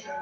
Baik,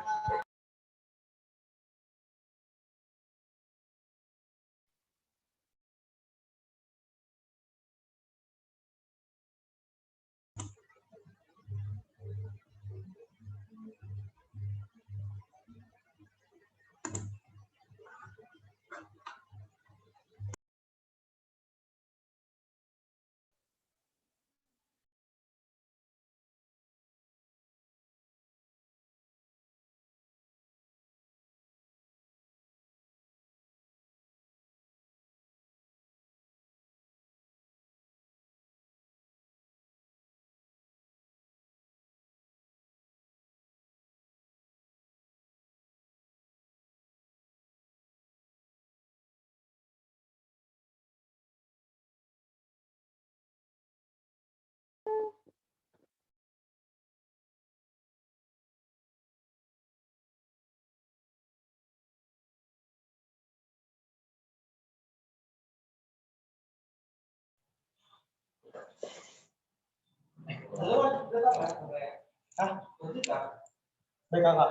Kakak.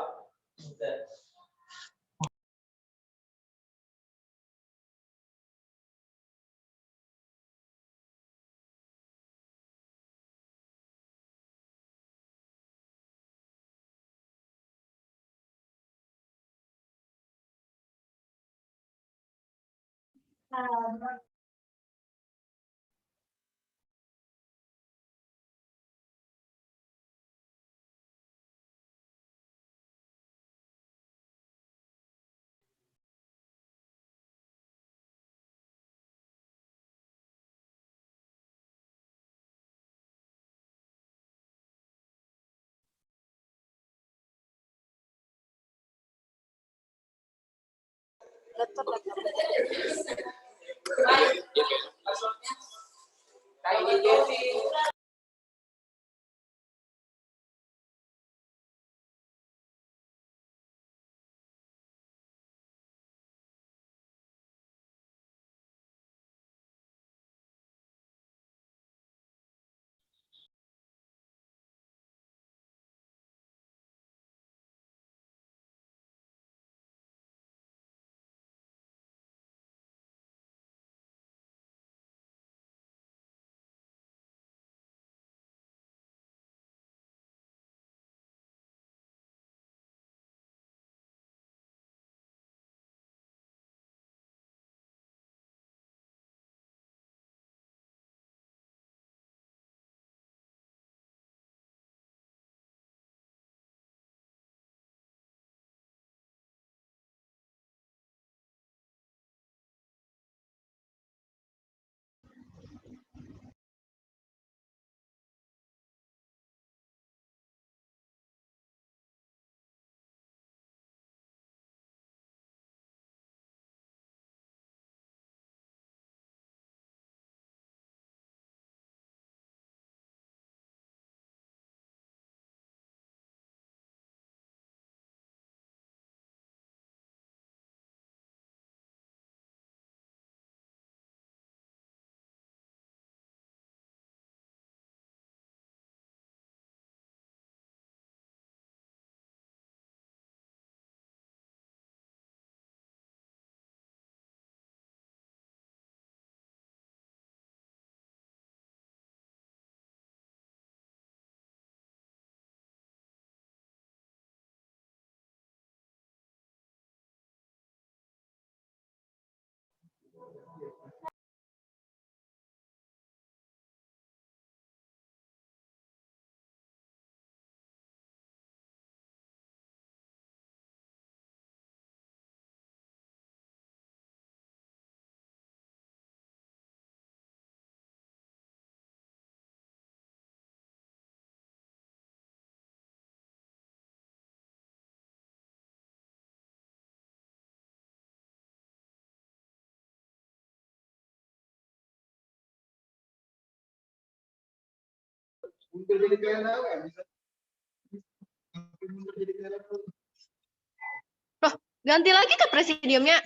Loh, ganti lagi ke presidiumnya.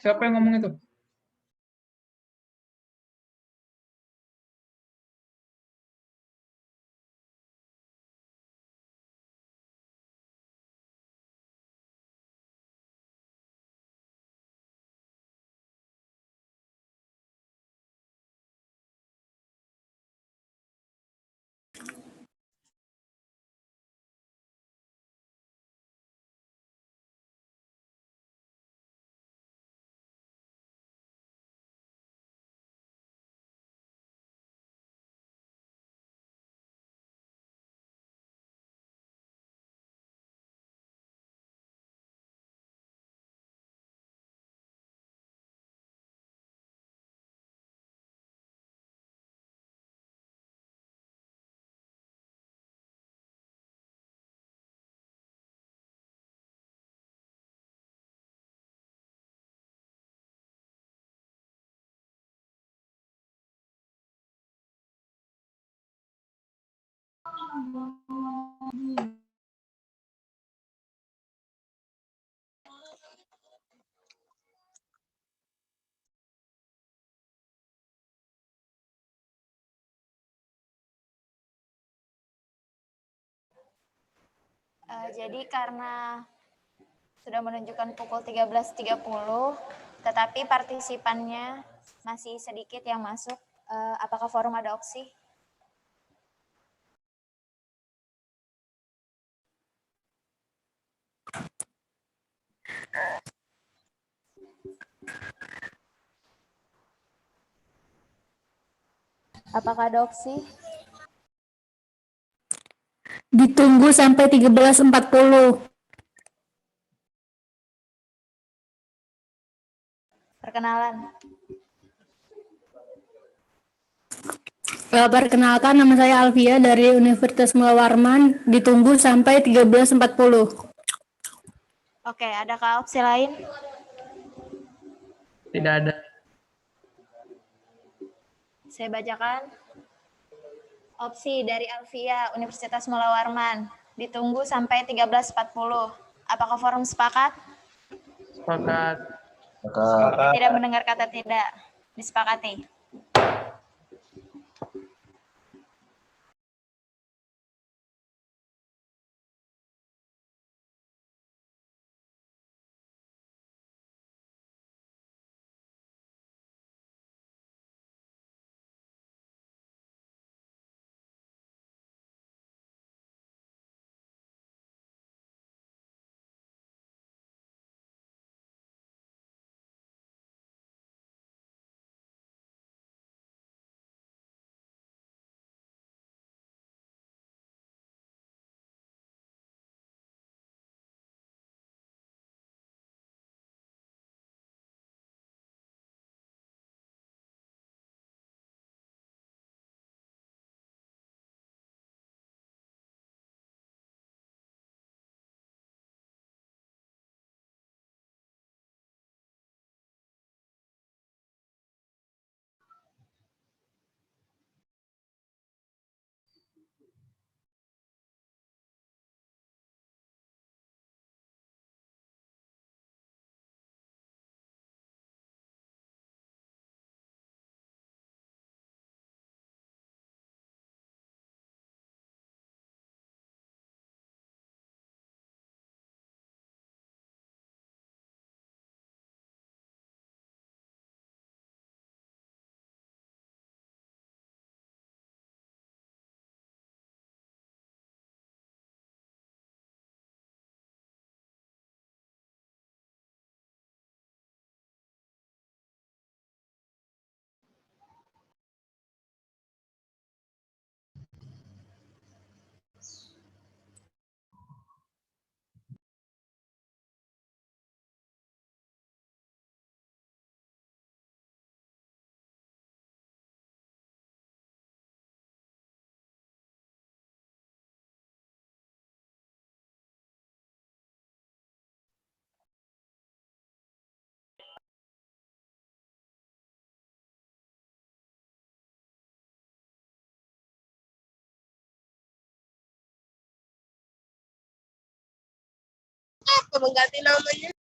Siapa yang ngomong itu? Jadi karena sudah menunjukkan pukul 13.30, tetapi partisipannya masih sedikit yang masuk. Apakah forum ada opsi? Apakah ada opsi? Ditunggu sampai 13.40. Perkenalan. Perkenalkan, nama saya Alvia dari Universitas Mula Warman. Ditunggu sampai 13.40. Oke, adakah opsi lain? Tidak ada. Saya bacakan. Opsi dari Alvia, Universitas Mula Warman. Ditunggu sampai 13.40. Apakah forum sepakat? Sepakat. Saya tidak mendengar kata tidak. Disepakati. Mengganti namanya.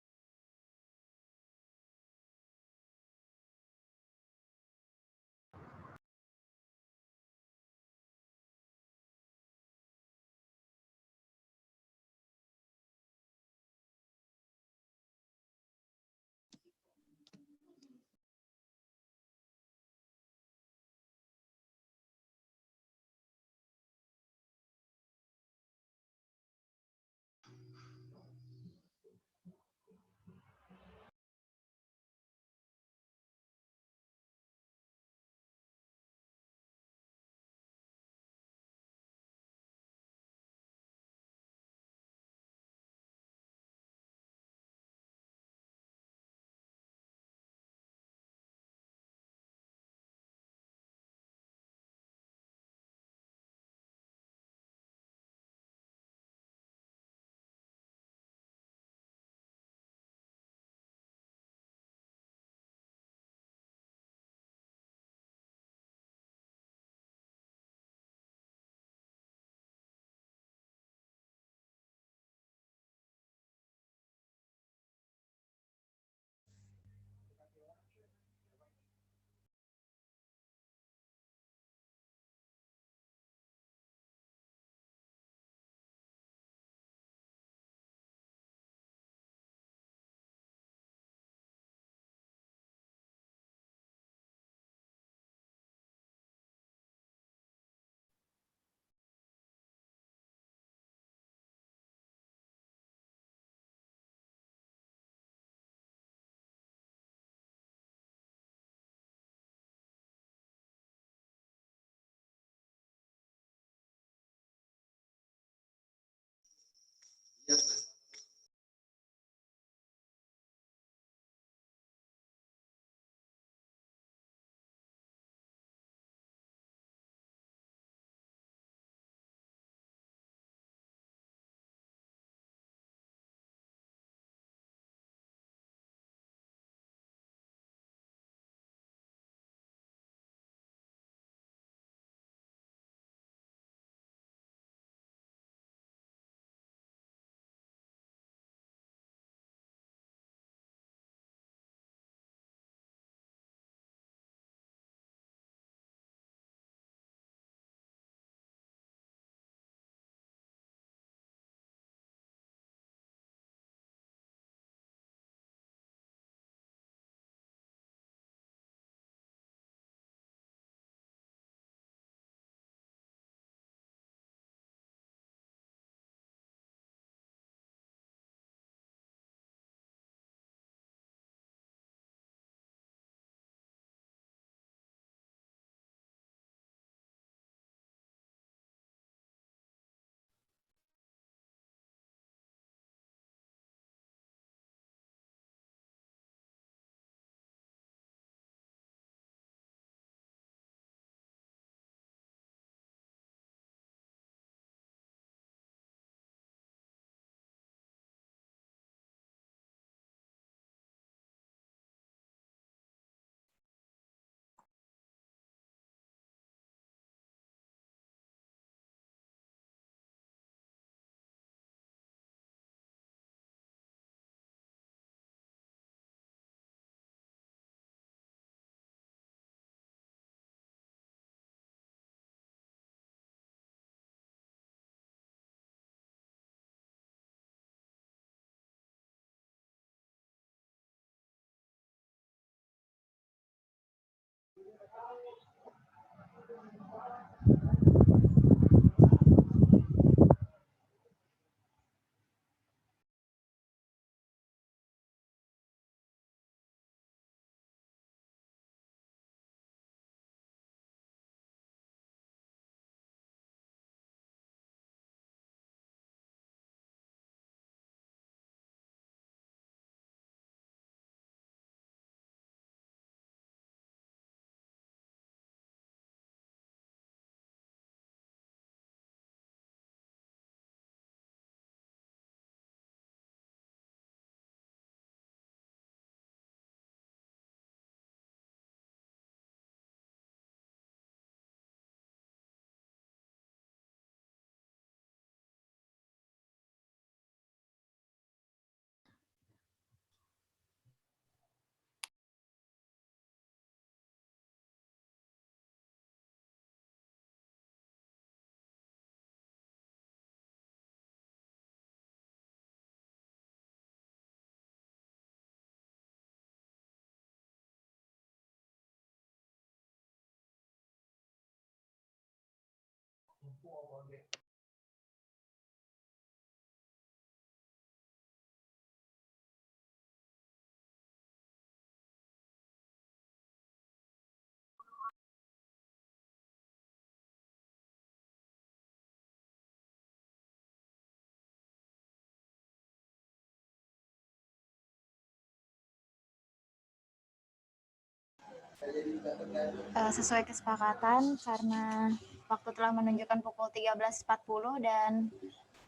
Sesuai kesepakatan karena waktu telah menunjukkan pukul 13.40 dan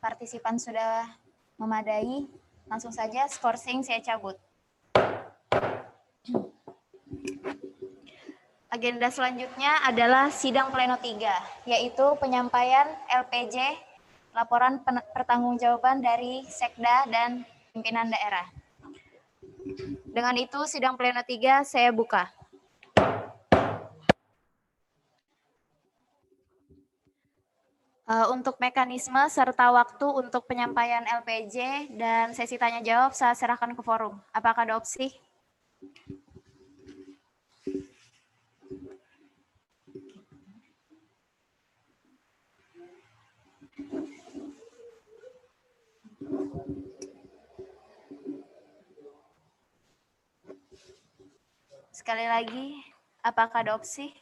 partisipan sudah memadai, langsung saja skorsing saya cabut. Agenda selanjutnya adalah sidang pleno 3, yaitu penyampaian LPJ, laporan pertanggungjawaban dari Sekda dan pimpinan daerah. Dengan itu sidang pleno 3 saya buka. Untuk mekanisme serta waktu untuk penyampaian LPJ dan sesi tanya jawab saya serahkan ke forum. Apakah ada opsi? Sekali lagi, apakah ada opsi?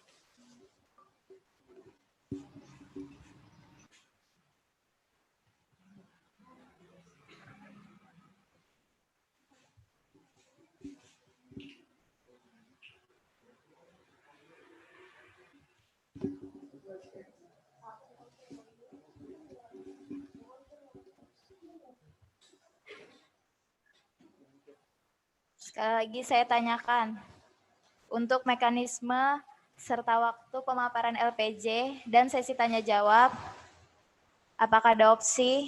Sekali lagi saya tanyakan, untuk mekanisme serta waktu pemaparan LPJ dan sesi tanya jawab, apakah ada opsi?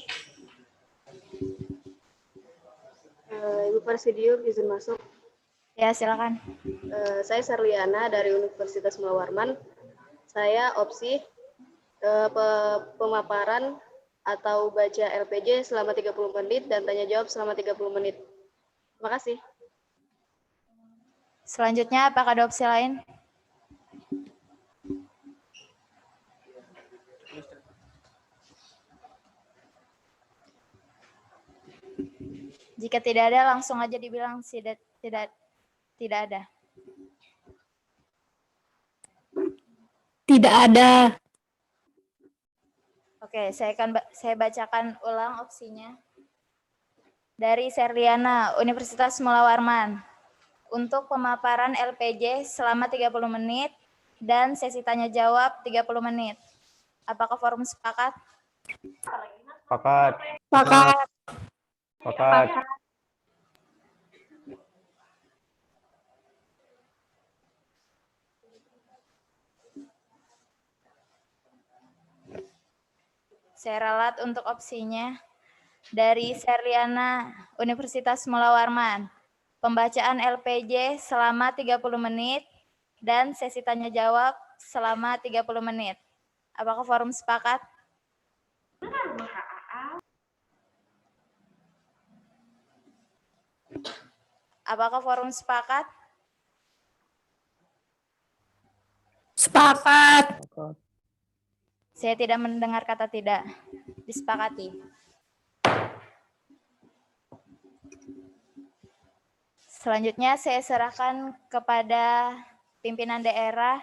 Ibu Presidium izin masuk. Ya, silakan. Saya Sarliana dari Universitas Mula Warman. Saya opsi pemaparan atau baca LPJ selama 30 menit dan tanya jawab selama 30 menit. Terima kasih. Selanjutnya, apakah ada opsi lain? Jika tidak ada, langsung aja dibilang tidak ada. Tidak ada. Oke, saya bacakan ulang opsinya. Dari Serliana, Universitas Mula Warman. Untuk pemaparan LPJ selama 30 menit dan sesi tanya jawab 30 menit. Apakah forum sepakat? Sepakat. Sepakat. Sepakat. Saya ralat untuk opsinya. Dari Serliana, Universitas Mula Warman. Pembacaan LPJ selama 30 menit dan sesi tanya jawab selama 30 menit. Apakah forum sepakat? Apakah forum sepakat? Sepakat. Saya tidak mendengar kata tidak. Disepakati. Selanjutnya saya serahkan kepada pimpinan daerah.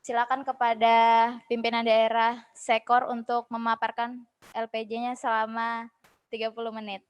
Silakan kepada pimpinan daerah Sekor untuk memaparkan LPJ-nya selama 30 menit.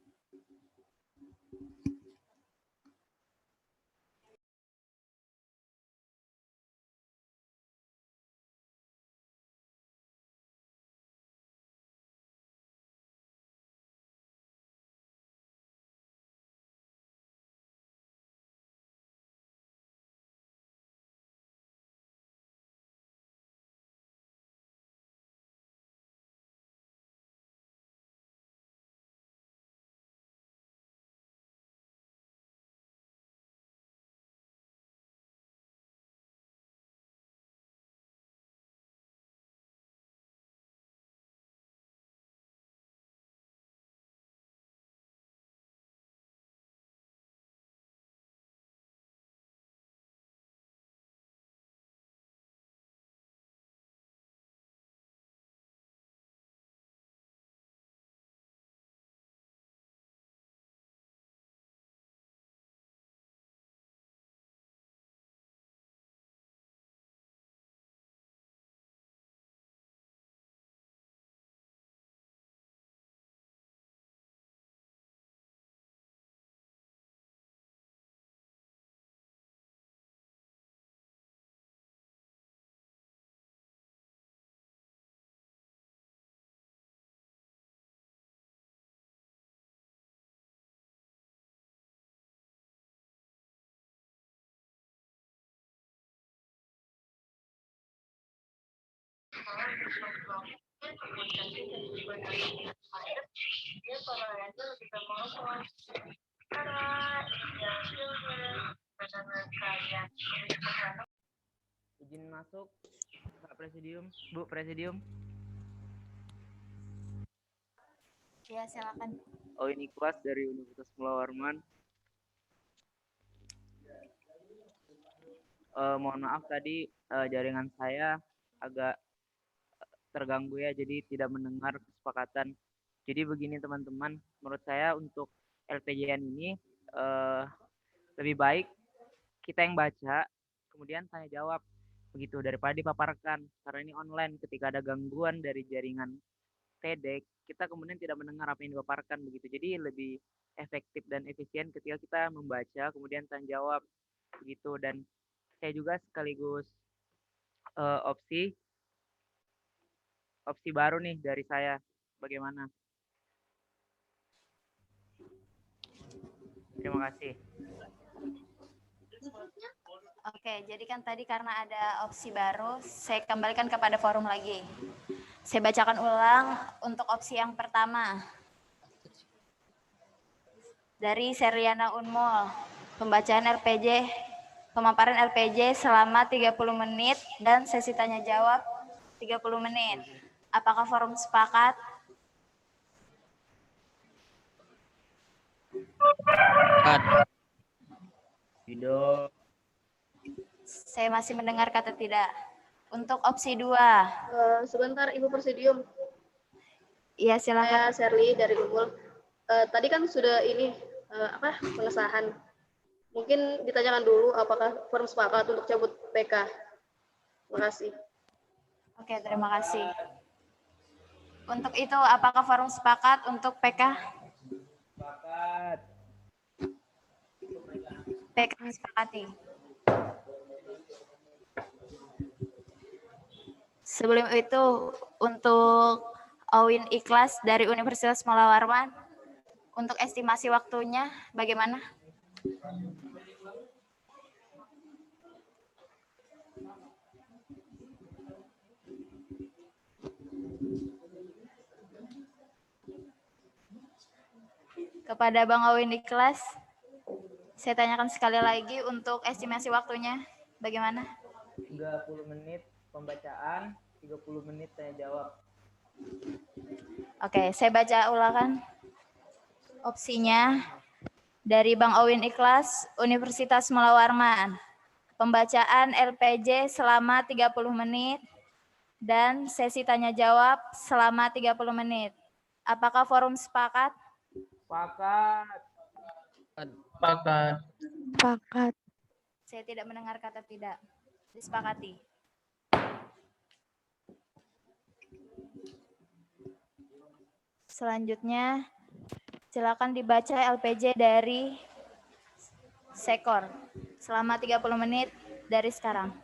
Izin masuk, Pak Presidium, Bu Presidium. Ya, silakan. Ini kelas dari Universitas Mula Warman. Mohon maaf tadi jaringan saya agak terganggu ya, jadi tidak mendengar kesepakatan. Jadi begini teman-teman, menurut saya untuk LPJN ini lebih baik kita yang baca, kemudian tanya jawab begitu daripada dipaparkan, karena ini online. Ketika ada gangguan dari jaringan TEDx, kita kemudian tidak mendengar apa yang dipaparkan begitu. Jadi lebih efektif dan efisien ketika kita membaca kemudian tanya jawab begitu. Dan saya juga sekaligus opsi baru nih dari saya, bagaimana? Terima kasih. Oke, jadi kan tadi karena ada opsi baru, saya kembalikan kepada forum lagi. Saya bacakan ulang untuk opsi yang pertama. Dari Serliana Unmul, pembacaan LPJ, pemaparan LPJ selama 30 menit dan sesi tanya jawab 30 menit. Apakah forum sepakat? Tidak. Saya masih mendengar kata tidak. Untuk opsi 2. Sebentar, Ibu Presidium. Iya, silakan. Saya Sherly dari Lumul. Tadi kan sudah ini pengesahan. Mungkin ditanyakan dulu apakah forum sepakat untuk cabut PK. Terima kasih. Oke, terima kasih. Untuk itu, apakah forum sepakat untuk PK? Sepakat. PK disepakati. Sebelum itu, untuk Awin Ikhlas dari Universitas Mula Warman, untuk estimasi waktunya bagaimana? Kepada Bang Awin Ikhlas, saya tanyakan sekali lagi untuk estimasi waktunya bagaimana? 30 menit pembacaan, 30 menit tanya jawab. Oke, saya baca ulangan opsinya dari Bang Owin Ikhlas, Universitas Mula Warman. Pembacaan LPJ selama 30 menit dan sesi tanya jawab selama 30 menit. Apakah forum sepakat? Sepakat. Sepakat. Sepakat. Saya tidak mendengar kata tidak. Disepakati. Selanjutnya, silakan dibaca LPJ dari Sekor selama 30 menit dari sekarang.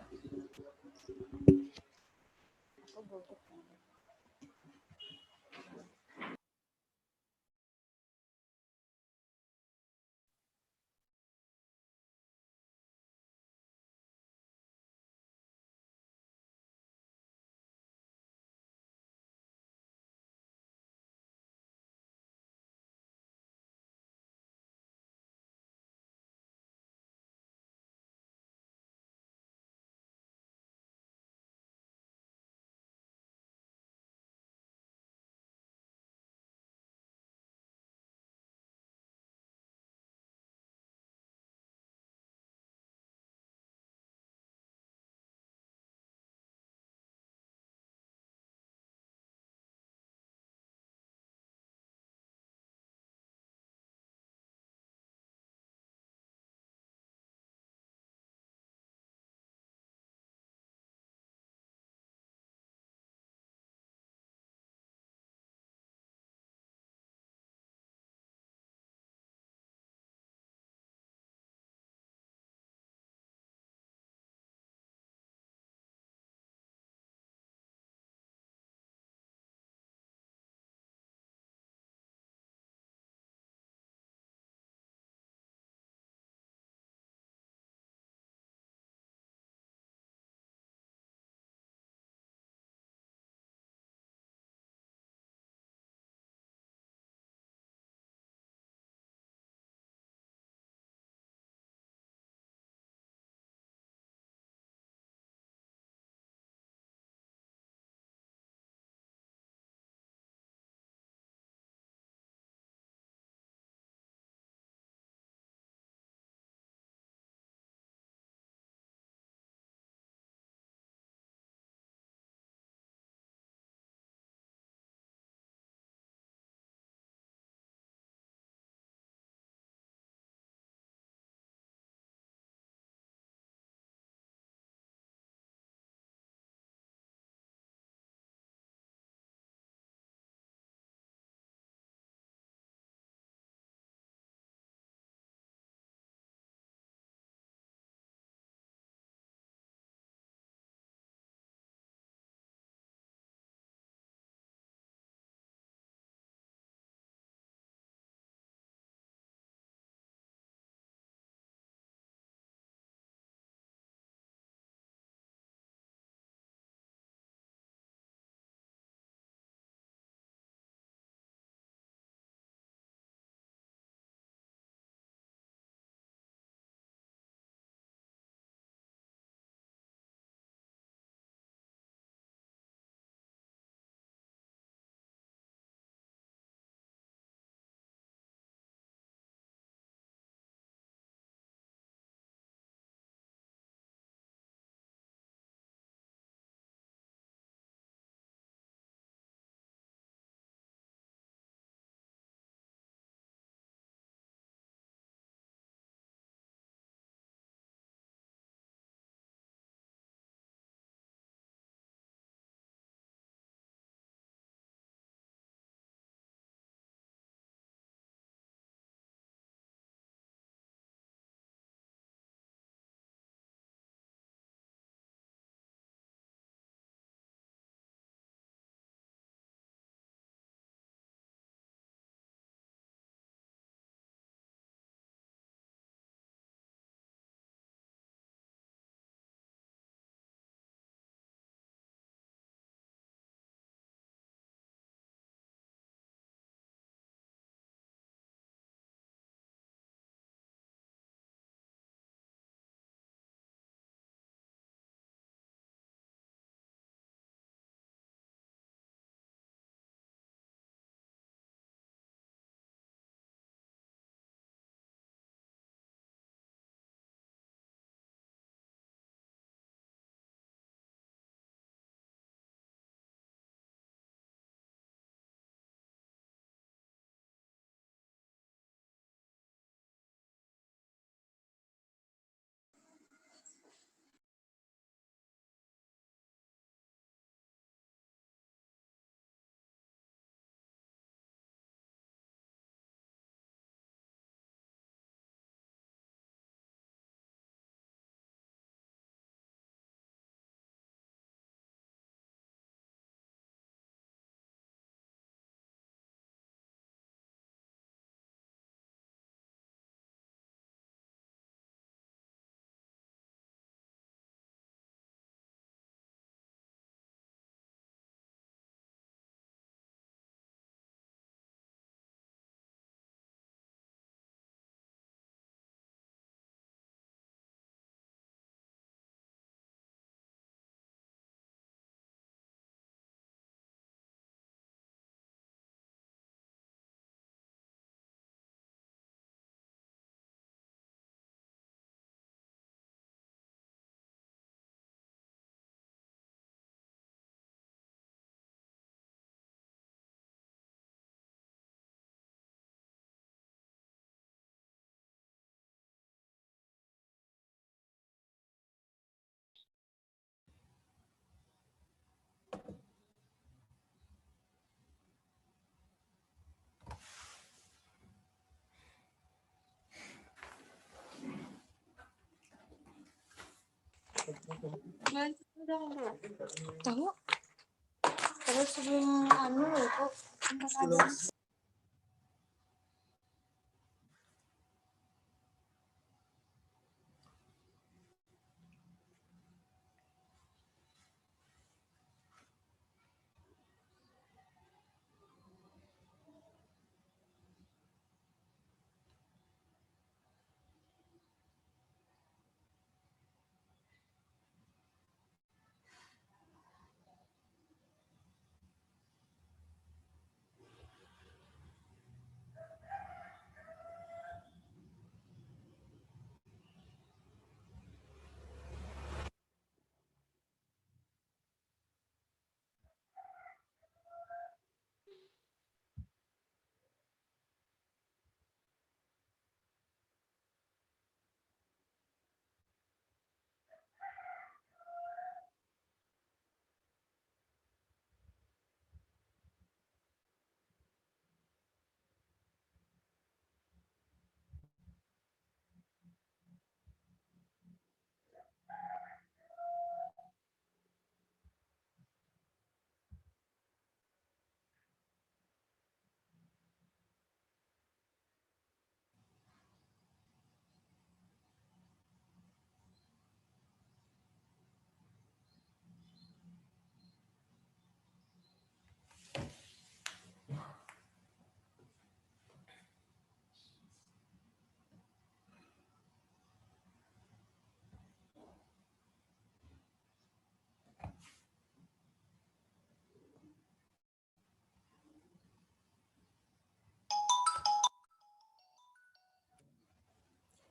Tahu? Terus sebelum itu sempat ada.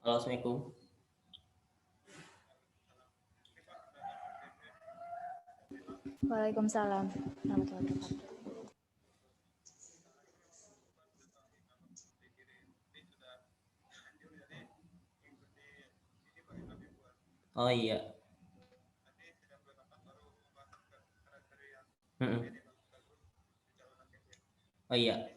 Halo, Assalamualaikum. Waalaikumsalam warahmatullahi wabarakatuh. Oh iya. Oh iya.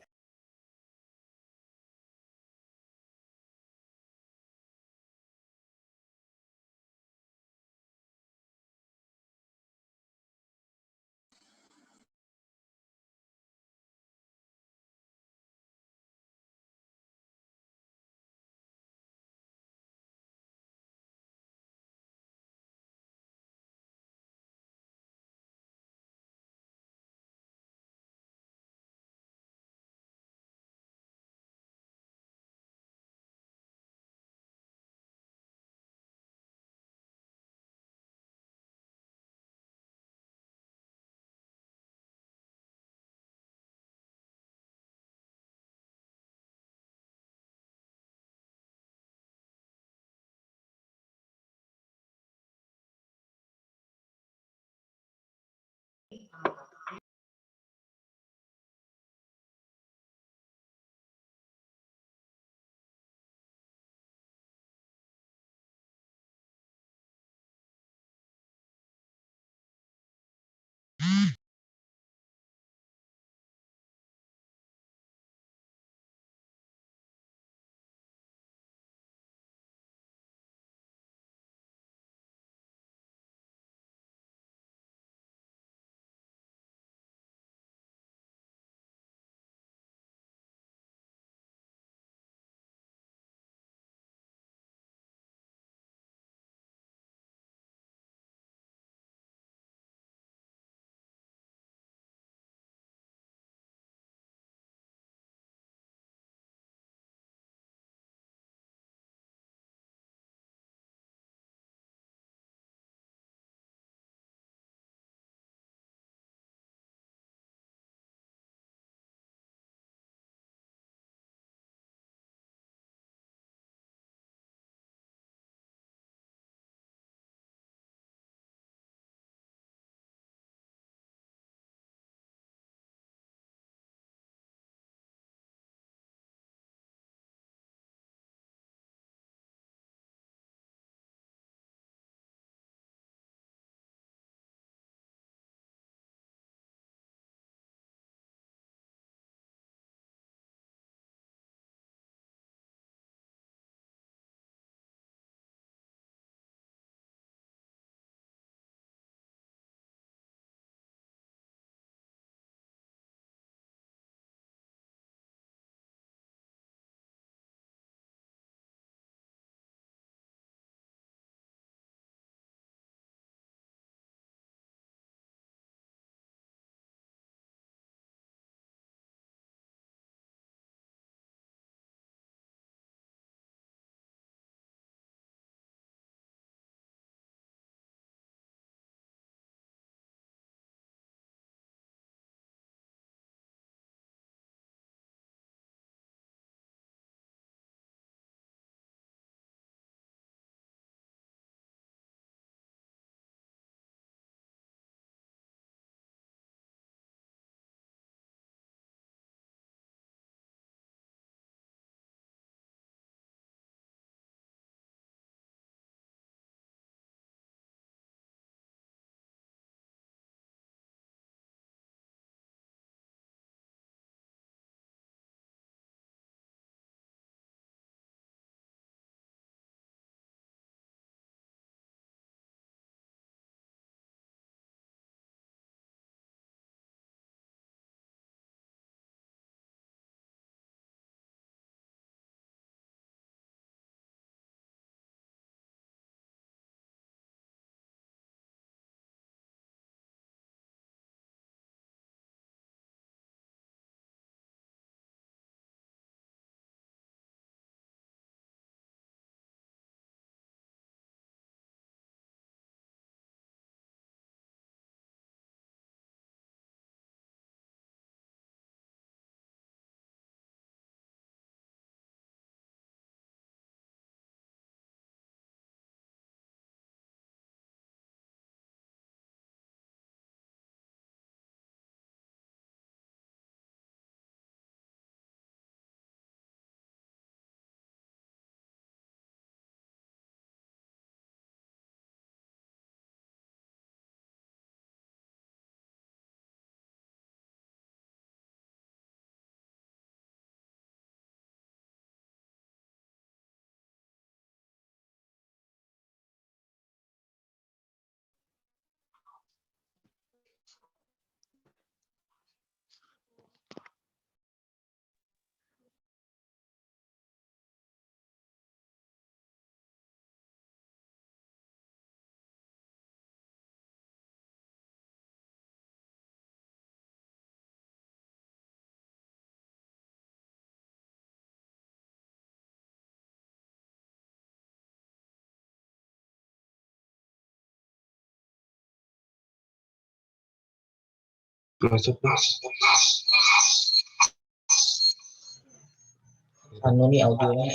Masuk, Mas. Anu nih audionya.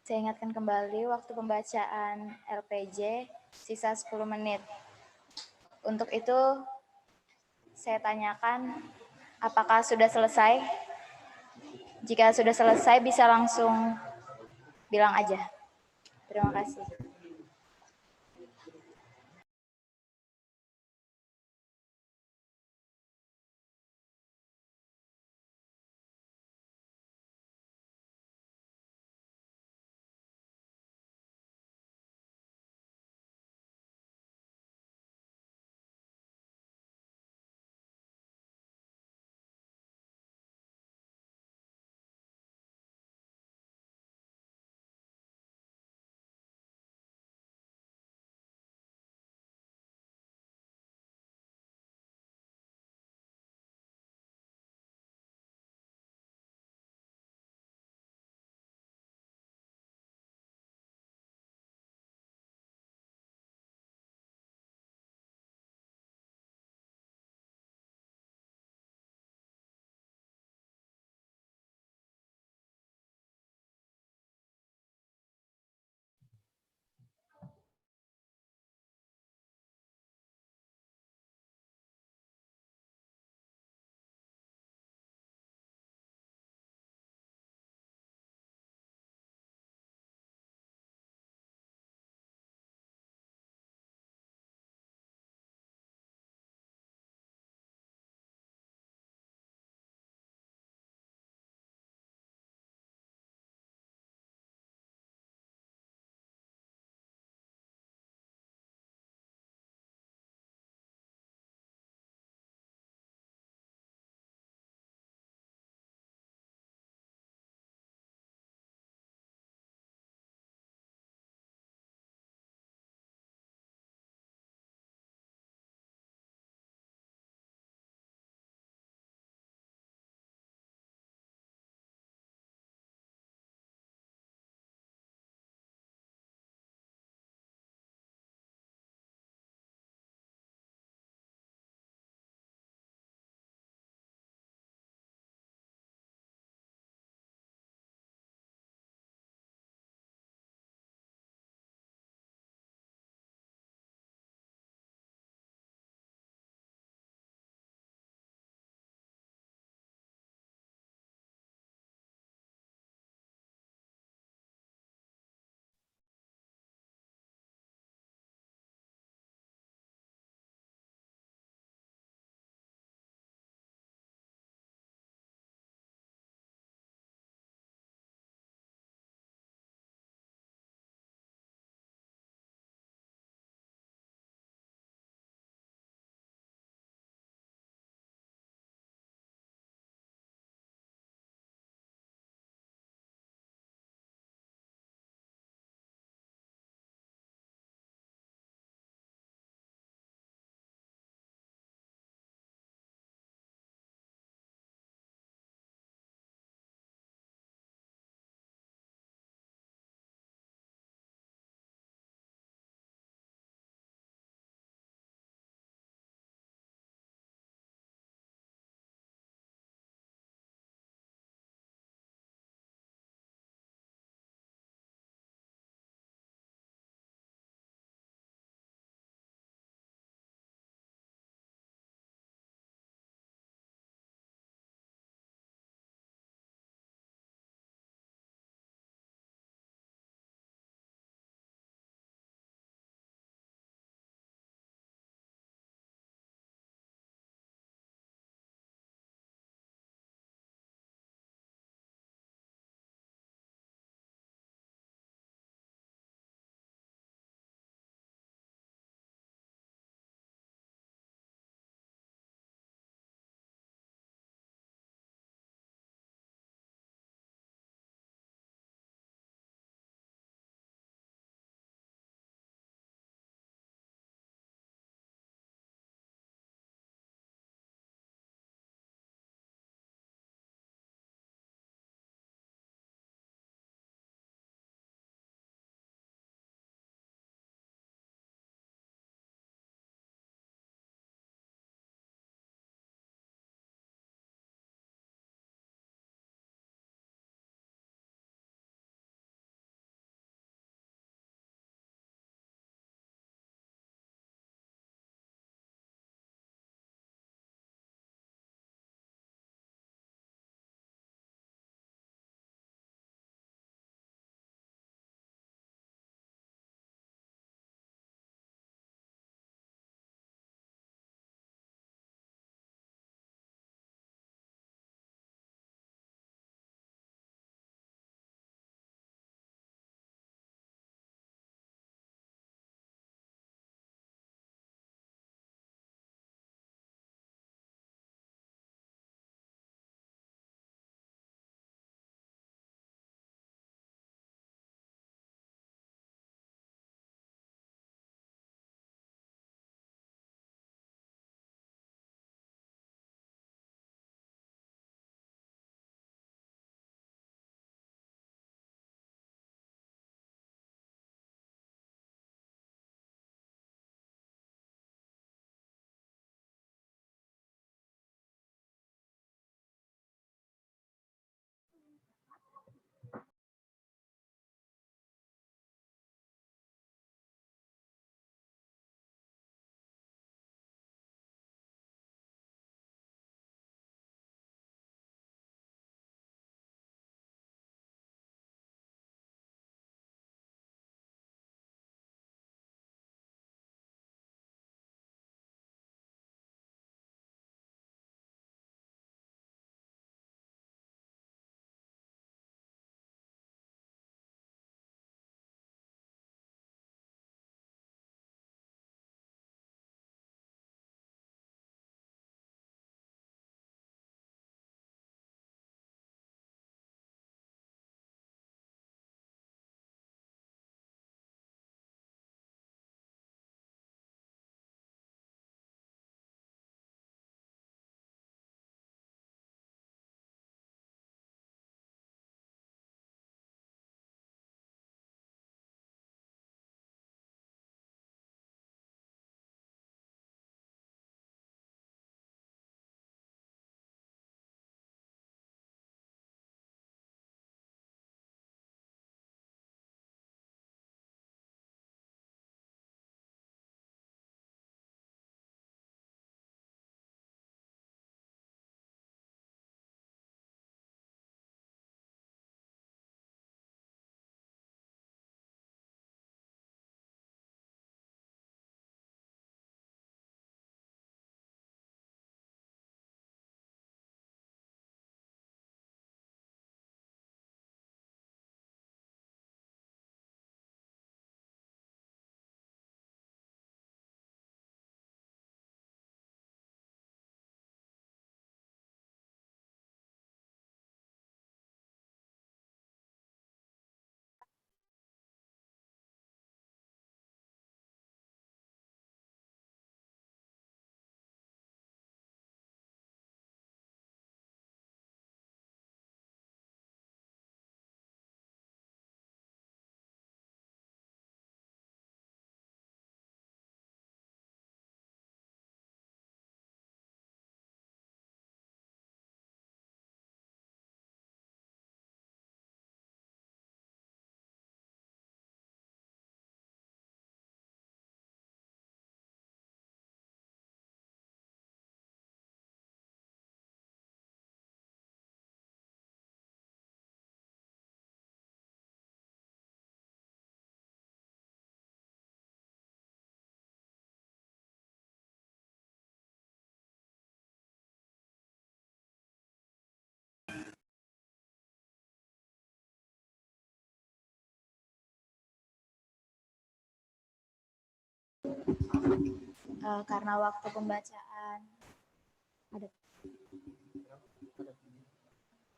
Saya ingatkan kembali waktu pembacaan LPJ sisa 10 menit. Untuk itu saya tanyakan apakah sudah selesai? Jika sudah selesai bisa langsung bilang aja. Terima kasih.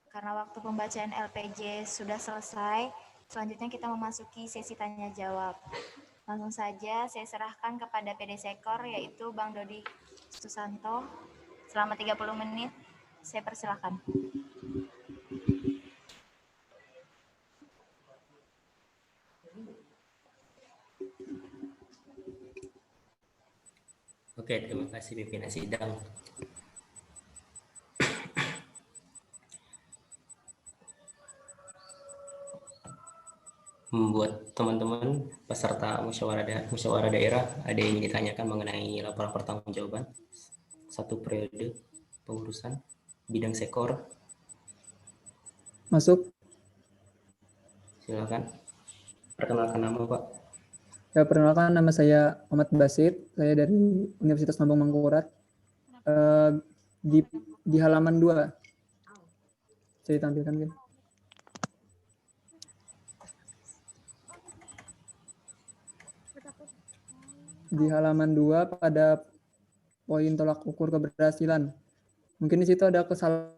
Karena waktu pembacaan LPJ sudah selesai, selanjutnya kita memasuki sesi tanya jawab. Langsung saja saya serahkan kepada PD Sekor, yaitu Bang Dodi Susanto. Selama 30 menit, saya persilakan. Oke, terima kasih pimpinan sidang. Membuat teman-teman peserta musyawarah daerah ada yang ingin ditanyakan mengenai laporan pertanggungjawaban satu periode pengurusan bidang sekor. Masuk. Silakan. Perkenalkan nama, Pak. Ya, perkenalkan, nama saya Ahmad Basit. Saya dari Universitas Lambung Mangkurat. Di halaman 2. Saya tampilkan, kan? Di halaman 2 pada poin tolak ukur keberhasilan. Mungkin di situ ada kesalahan.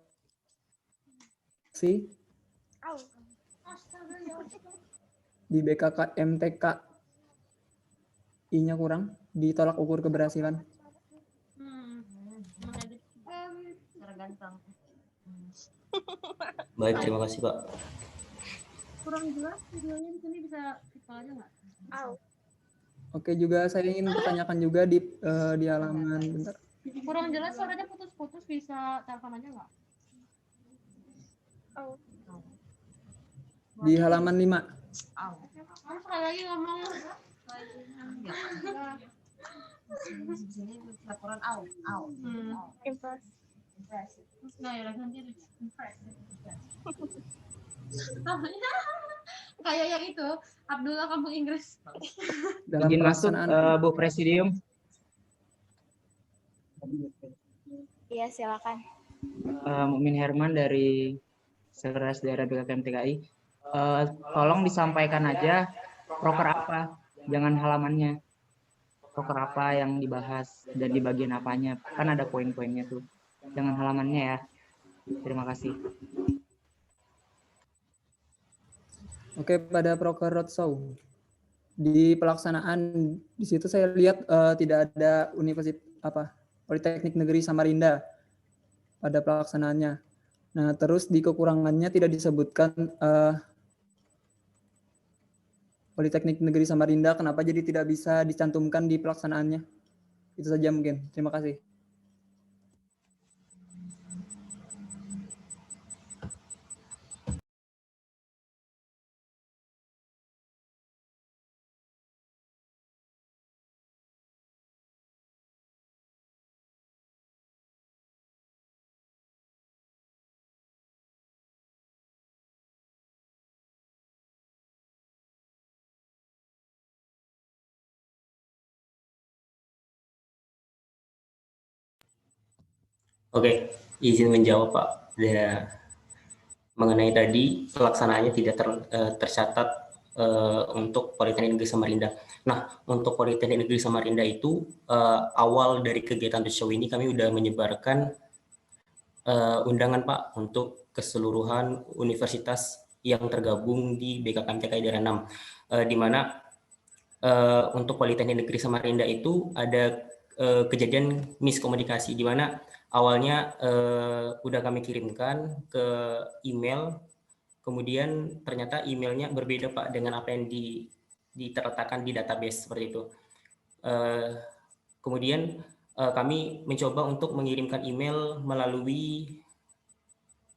Di BKK MTK I-nya kurang di tolak ukur keberhasilan. Baik, terima kasih, Pak. Kurang jelas videonya di sini, bisa kita aja nggak? Oke, juga saya ingin pertanyakan juga di halaman, bentar. Kurang jelas, suaranya putus-putus, bisa telepon aja nggak? Di halaman 5. Sekali lagi ngomong. Laporan kayak yang itu Abdullah Kampung Inggris. Izin masuk, Bu Presidium. Iya, silakan. Mukmin Herman dari Sekretaris Daerah BKK MTKI. Tolong disampaikan aja proker apa, jangan halamannya. Proker apa yang dibahas dan di bagian apanya. Kan ada poin-poinnya tuh. Jangan halamannya ya. Terima kasih. Oke, pada proker roadshow. Di pelaksanaan di situ saya lihat tidak ada Politeknik Negeri Samarinda pada pelaksanaannya. Nah, terus di kekurangannya tidak disebutkan Politeknik Negeri Samarinda, kenapa jadi tidak bisa dicantumkan di pelaksanaannya? Itu saja mungkin. Terima kasih. Oke, izin menjawab, Pak. Mengenai tadi pelaksanaannya tidak tercatat untuk Politeknik Negeri Samarinda. Nah, untuk Politeknik Negeri Samarinda itu awal dari kegiatan roadshow ini kami sudah menyebarkan undangan, Pak, untuk keseluruhan universitas yang tergabung di BKK MTKI Daerah 6, di mana untuk Politeknik Negeri Samarinda itu ada kejadian miskomunikasi, di mana awalnya udah kami kirimkan ke email, kemudian ternyata emailnya berbeda, Pak, dengan apa yang diterletakkan di database seperti itu. Kemudian kami mencoba untuk mengirimkan email melalui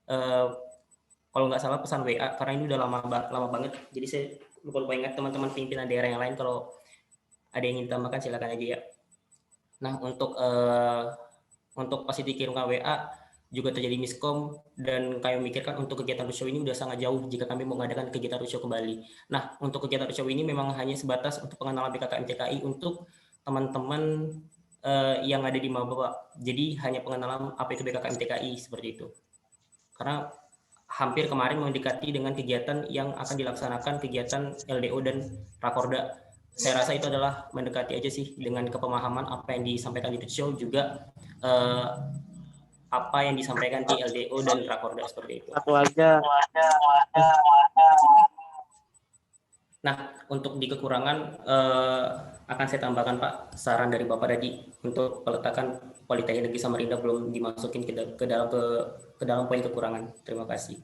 kalau nggak salah pesan WA, karena ini udah lama banget. Jadi saya lupa ingat, teman-teman pimpinan daerah yang lain kalau ada yang ingin ditambahkan silakan aja ya. Nah, untuk pas dikirimkan WA juga terjadi miskom, dan kami memikirkan untuk kegiatan roadshow ini udah sangat jauh jika kami mau mengadakan kegiatan roadshow kembali. Nah, untuk kegiatan roadshow ini memang hanya sebatas untuk pengenalan BKK MTKI untuk teman-teman yang ada di maba, Pak. Jadi hanya pengenalan apa itu BKK MTKI seperti itu. Karena hampir kemarin mendekati dengan kegiatan yang akan dilaksanakan kegiatan LDO dan Rakorda saya rasa itu adalah mendekati aja sih dengan kepemahaman apa yang disampaikan di show juga apa yang disampaikan di LDO dan Rakorda seperti itu. Satu aja. Nah, untuk di kekurangan akan saya tambahkan Pak, saran dari Bapak tadi untuk peletakan Politeknik Negeri Samarinda belum dimasukin ke dalam poin kekurangan. Terima kasih.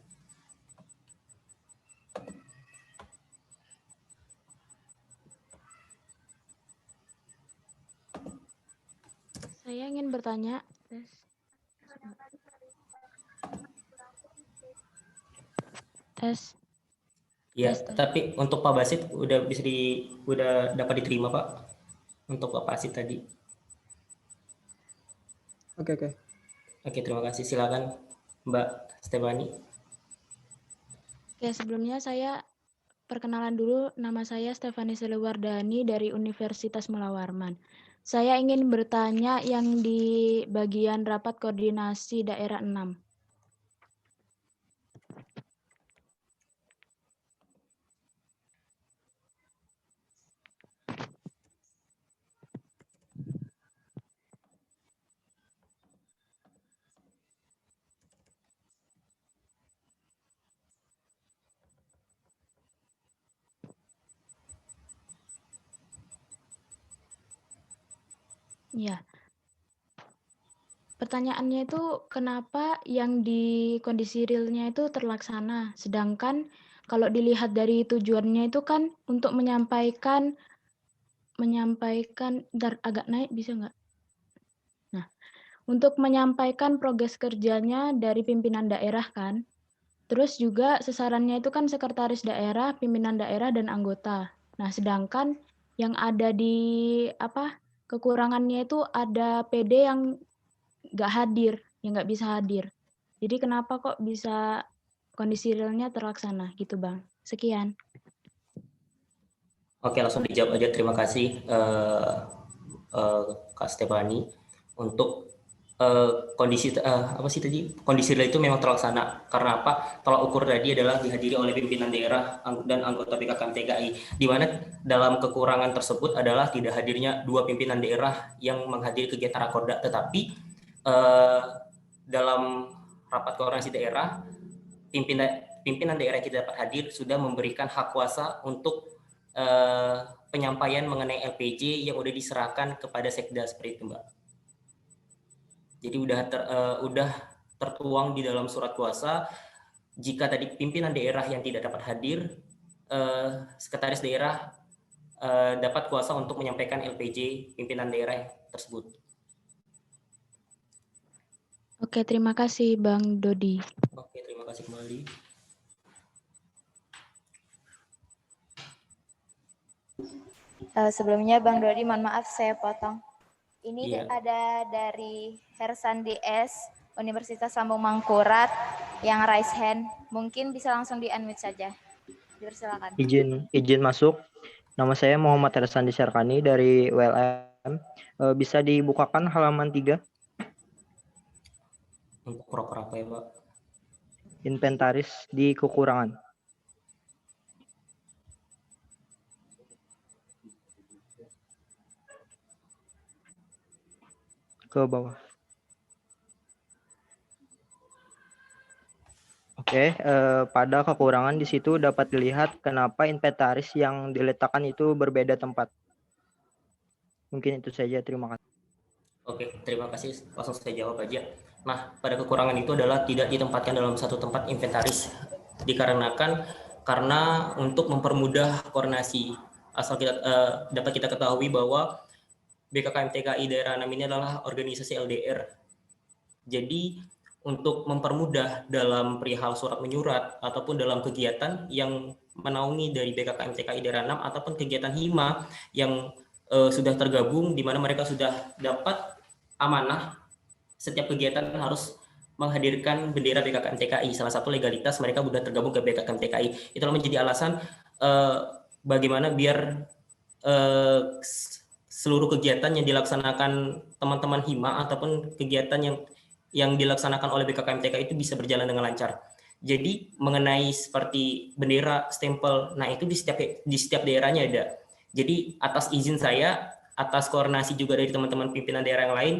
Saya ingin bertanya. Tes. Ya, tapi untuk Pak Basit udah dapat diterima Pak untuk Pak Basit tadi. Oke. Oke, terima kasih. Silakan Mbak Stefani. Oke, sebelumnya saya perkenalan dulu. Nama saya Stefani Selewardani dari Universitas Mula Warman. Saya ingin bertanya yang di bagian rapat koordinasi daerah 6. Ya. Pertanyaannya itu kenapa yang di kondisi realnya itu terlaksana, sedangkan kalau dilihat dari tujuannya itu kan untuk menyampaikan agak naik bisa nggak? Nah, untuk menyampaikan progres kerjanya dari pimpinan daerah kan, terus juga sasarannya itu kan sekretaris daerah, pimpinan daerah dan anggota. Nah, sedangkan yang ada di kekurangannya itu ada PD yang nggak hadir, yang nggak bisa hadir. Jadi kenapa kok bisa kondisi realnya terlaksana gitu Bang? Sekian. Oke, langsung dijawab aja. Terima kasih Kak Stefani untuk kondisi kondisi real itu memang terlaksana karena apa? Tolak ukur tadi adalah dihadiri oleh pimpinan daerah dan anggota BKKM TKI, di mana dalam kekurangan tersebut adalah tidak hadirnya 2 pimpinan daerah yang menghadiri kegiatan Rakorda, tetapi dalam rapat koordinasi daerah pimpinan daerah yang tidak dapat hadir sudah memberikan hak kuasa untuk penyampaian mengenai LPJ yang udah diserahkan kepada Sekda seperti itu Mbak. Jadi udah tertuang di dalam surat kuasa. Jika tadi pimpinan daerah yang tidak dapat hadir, sekretaris daerah dapat kuasa untuk menyampaikan LPJ pimpinan daerah tersebut. Oke, terima kasih Bang Dodi. Oke, terima kasih kembali. Sebelumnya Bang Dodi, mohon maaf saya potong. Ini Iya. ada dari Hersandi S, Universitas Lambung Mangkurat, yang raise hand. Mungkin bisa langsung di-unmute saja. Dipersilakan. Izin masuk. Nama saya Muhammad Hersandi Syarkani dari ULM. Bisa dibukakan halaman 3? Untuk proper apa ya, Pak? Inventaris di kekurangan. Ke bawah. Oke, pada kekurangan di situ dapat dilihat kenapa inventaris yang diletakkan itu berbeda tempat. Mungkin itu saja, terima kasih. Oke, terima kasih. Langsung saya jawab aja. Nah, pada kekurangan itu adalah tidak ditempatkan dalam satu tempat inventaris. Dikarenakan karena untuk mempermudah koordinasi, asal kita dapat kita ketahui bahwa BKKM TKI daerah 6 ini adalah organisasi LDR. Jadi untuk mempermudah dalam perihal surat menyurat ataupun dalam kegiatan yang menaungi dari BKKM TKI daerah 6 ataupun kegiatan HIMA yang sudah tergabung, di mana mereka sudah dapat amanah setiap kegiatan harus menghadirkan bendera BKKM TKI. Salah satu legalitas mereka sudah tergabung ke BKKM TKI. Itulah menjadi alasan bagaimana biar seluruh kegiatan yang dilaksanakan teman-teman HIMA ataupun kegiatan yang dilaksanakan oleh BKKM TKI itu bisa berjalan dengan lancar. Jadi mengenai seperti bendera, stempel, nah itu di setiap daerahnya ada. Jadi atas izin saya, atas koordinasi juga dari teman-teman pimpinan daerah yang lain,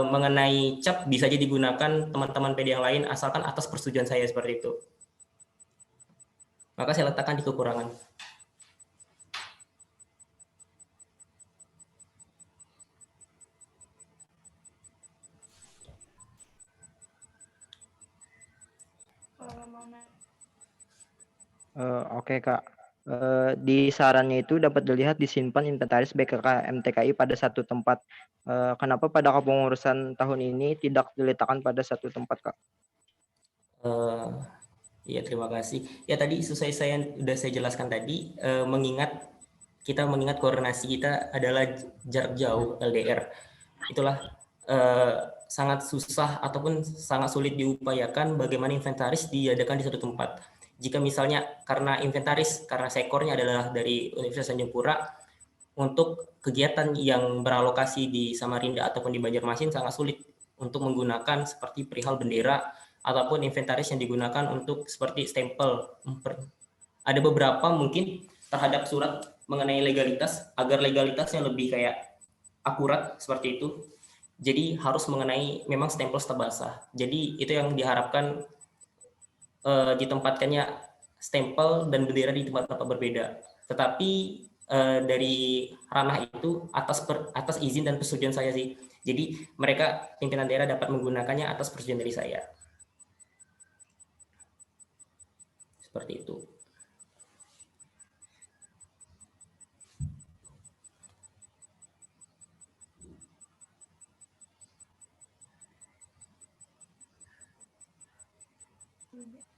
mengenai cap bisa aja digunakan teman-teman PD yang lain asalkan atas persetujuan saya seperti itu. Maka saya letakkan di kekurangan. Oke Kak. Di sarannya itu dapat dilihat disimpan inventaris BKK MTKI pada satu tempat. Kenapa pada kepengurusan tahun ini tidak diletakkan pada satu tempat, Kak? Ya, terima kasih. Ya, tadi sesuai sudah saya jelaskan tadi, kita mengingat koordinasi kita adalah jarak jauh LDR. Itulah sangat susah ataupun sangat sulit diupayakan bagaimana inventaris diadakan di satu tempat. Jika misalnya karena sekornya adalah dari Universitas Tanjung Pura, untuk kegiatan yang beralokasi di Samarinda ataupun di Banjarmasin sangat sulit untuk menggunakan seperti perihal bendera ataupun inventaris yang digunakan untuk seperti stempel. Ada beberapa mungkin terhadap surat mengenai legalitas, agar legalitasnya lebih kayak akurat seperti itu. Jadi harus mengenai memang stempel staf basah. Jadi itu yang diharapkan ditempatkannya stempel dan bendera di tempat-tempat berbeda. Tetapi dari ranah itu atas izin dan persetujuan saya sih. Jadi mereka pimpinan daerah dapat menggunakannya atas persetujuan dari saya. Seperti itu.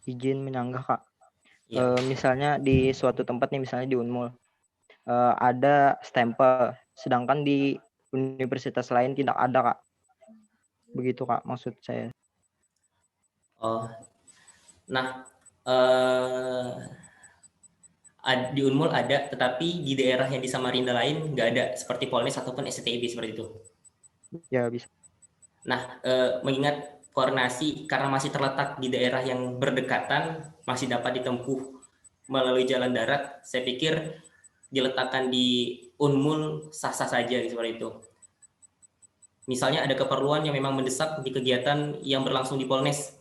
Izin menyanggah, Kak. Misalnya di suatu tempat nih, misalnya di Unmul, ada stempel, sedangkan di universitas lain tidak ada, Kak. Begitu, Kak, maksud saya. Nah, di Unmul ada, tetapi di daerah yang di Samarinda lain nggak ada, seperti Polnes ataupun STIB seperti itu. Ya, bisa. Nah, mengingat koordinasi karena masih terletak di daerah yang berdekatan, masih dapat ditempuh melalui jalan darat, saya pikir diletakkan di Unmul sah-sah saja seperti itu. Misalnya ada keperluan yang memang mendesak di kegiatan yang berlangsung di Polnes,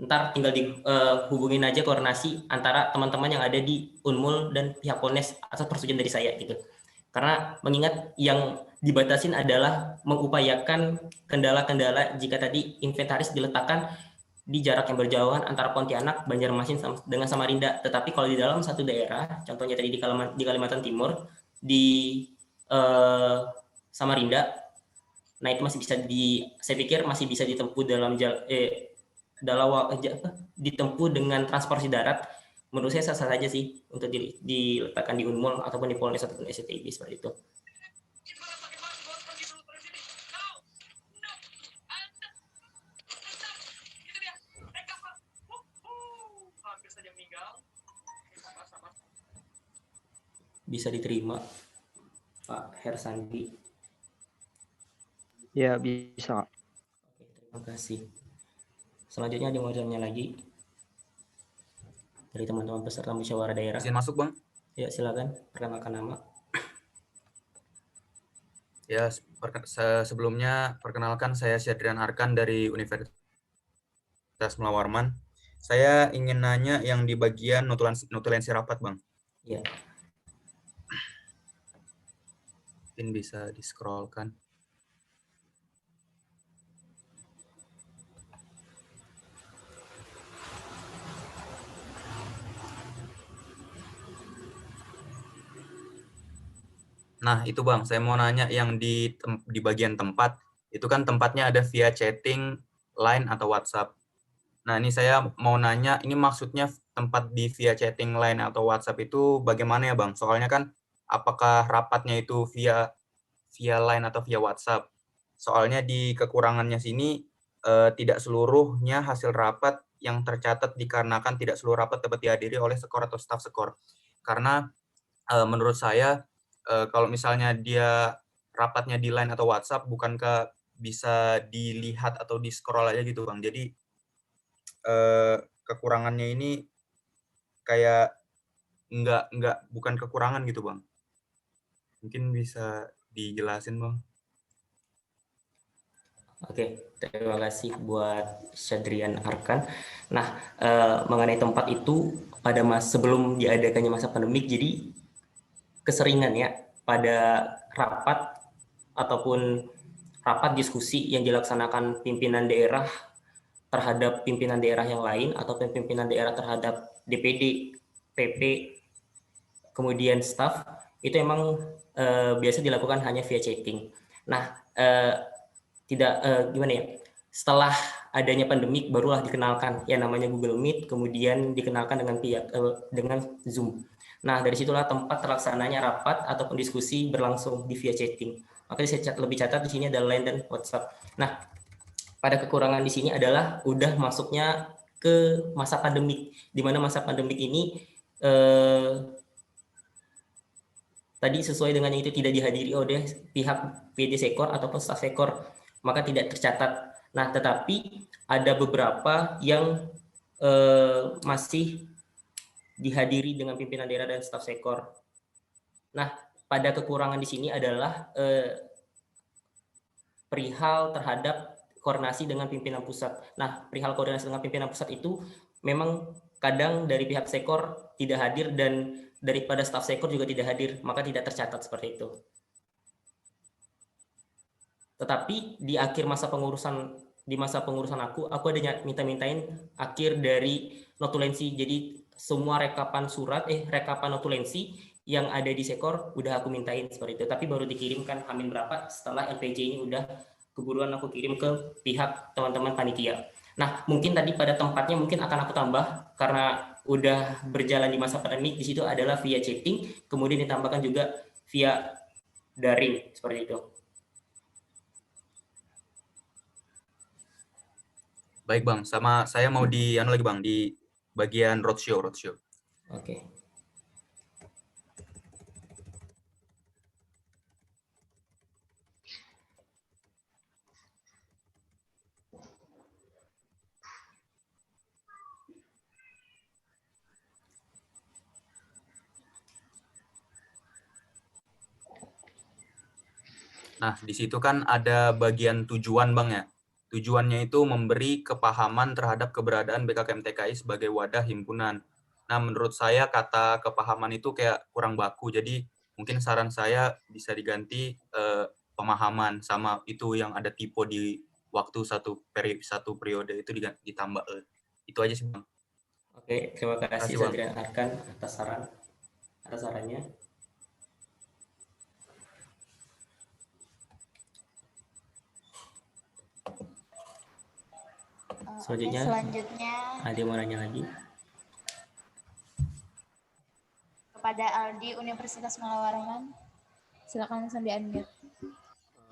ntar tinggal dihubungin aja koordinasi antara teman-teman yang ada di Unmul dan pihak Polnes atas persetujuan dari saya gitu. Karena mengingat yang dibatasin adalah mengupayakan kendala-kendala jika tadi inventaris diletakkan di jarak yang berjauhan antara Pontianak, Banjarmasin dengan Samarinda. Tetapi kalau di dalam satu daerah, contohnya tadi di Kalimantan Timur, di Samarinda, nah itu masih bisa saya pikir masih bisa ditempuh ditempuh dengan transportasi darat. Menurut saya sah-sah saja sih untuk diletakkan di Unmul ataupun di Polnes ataupun STIB seperti itu. Bisa diterima, Pak Hersandi? Ya, bisa. Oke, terima kasih. Selanjutnya ada mau tanya lagi dari teman-teman peserta musyawarah daerah. Izin masuk, Bang. Ya, silakan perkenalkan nama. Ya, sebelumnya perkenalkan saya Syadrian Arkan dari Universitas Mula Warman. Saya ingin nanya yang di bagian notulensi rapat, Bang. Ya. Mungkin bisa di-scrollkan. Nah, itu Bang, saya mau nanya yang di bagian tempat, itu kan tempatnya ada via chatting, line, atau WhatsApp. Nah, ini saya mau nanya, ini maksudnya tempat di via chatting, line, atau WhatsApp itu bagaimana ya Bang? Soalnya kan, apakah rapatnya itu via line atau via WhatsApp? Soalnya di kekurangannya sini, tidak seluruhnya hasil rapat yang tercatat dikarenakan tidak seluruh rapat dapat dihadiri oleh skor atau staf skor. Karena menurut saya, kalau misalnya dia rapatnya di line atau WhatsApp, bukankah bisa dilihat atau di-scroll aja gitu Bang. Jadi kekurangannya ini kayak bukan kekurangan gitu Bang. Mungkin bisa dijelasin, Bang. Oke, terima kasih buat Syadrian Arkan. Nah, mengenai tempat itu pada sebelum diadakannya masa pandemik, jadi keseringan ya pada rapat ataupun rapat diskusi yang dilaksanakan pimpinan daerah terhadap pimpinan daerah yang lain ataupun pimpinan daerah terhadap DPD, PP, kemudian staf itu emang biasa dilakukan hanya via chatting. Nah, gimana ya? Setelah adanya pandemik barulah dikenalkan yang namanya Google Meet, kemudian dikenalkan dengan Zoom. Nah, dari situlah tempat terlaksananya rapat ataupun diskusi berlangsung di via chatting. Makanya saya lebih catat di sini ada Line dan WhatsApp. Nah, pada kekurangan di sini adalah udah masuknya ke masa pandemik, di mana masa pandemik ini tadi sesuai dengan itu tidak dihadiri oleh pihak PD Sekor ataupun staf Sekor, maka tidak tercatat. Nah, tetapi ada beberapa yang masih dihadiri dengan pimpinan daerah dan staf Sekor. Nah, pada kekurangan di sini adalah perihal terhadap koordinasi dengan pimpinan pusat. Nah, perihal koordinasi dengan pimpinan pusat itu memang kadang dari pihak Sekor tidak hadir dan daripada staf Sekor juga tidak hadir, maka tidak tercatat seperti itu. Tetapi di akhir masa pengurusan, di masa pengurusan aku ada minta-mintain akhir dari notulensi. Jadi semua rekapan rekapan notulensi yang ada di Sekor udah aku mintain seperti itu. Tapi baru dikirimkan Hamin berapa setelah LPJ ini udah keburuan aku kirim ke pihak teman-teman panitia. Nah, mungkin tadi pada tempatnya mungkin akan aku tambah karena udah berjalan di masa pandemi, di situ adalah via chatting, kemudian ditambahkan juga via daring seperti itu. Baik, Bang. Sama saya mau di lagi, Bang, di bagian roadshow. Oke. Nah, di situ kan ada bagian tujuan, Bang, ya. Tujuannya itu memberi kepahaman terhadap keberadaan BKKM TKI sebagai wadah himpunan. Nah, menurut saya kata kepahaman itu kayak kurang baku. Jadi, mungkin saran saya bisa diganti pemahaman sama itu yang ada tipe di waktu satu periode itu ditambah. Itu aja sih, Bang. Oke, terima kasih Syadrian Arkan atas sarannya. Selanjutnya ada yang mau nanya lagi? Kepada Aldi Universitas Malawarman, silakan langsung di-unmute.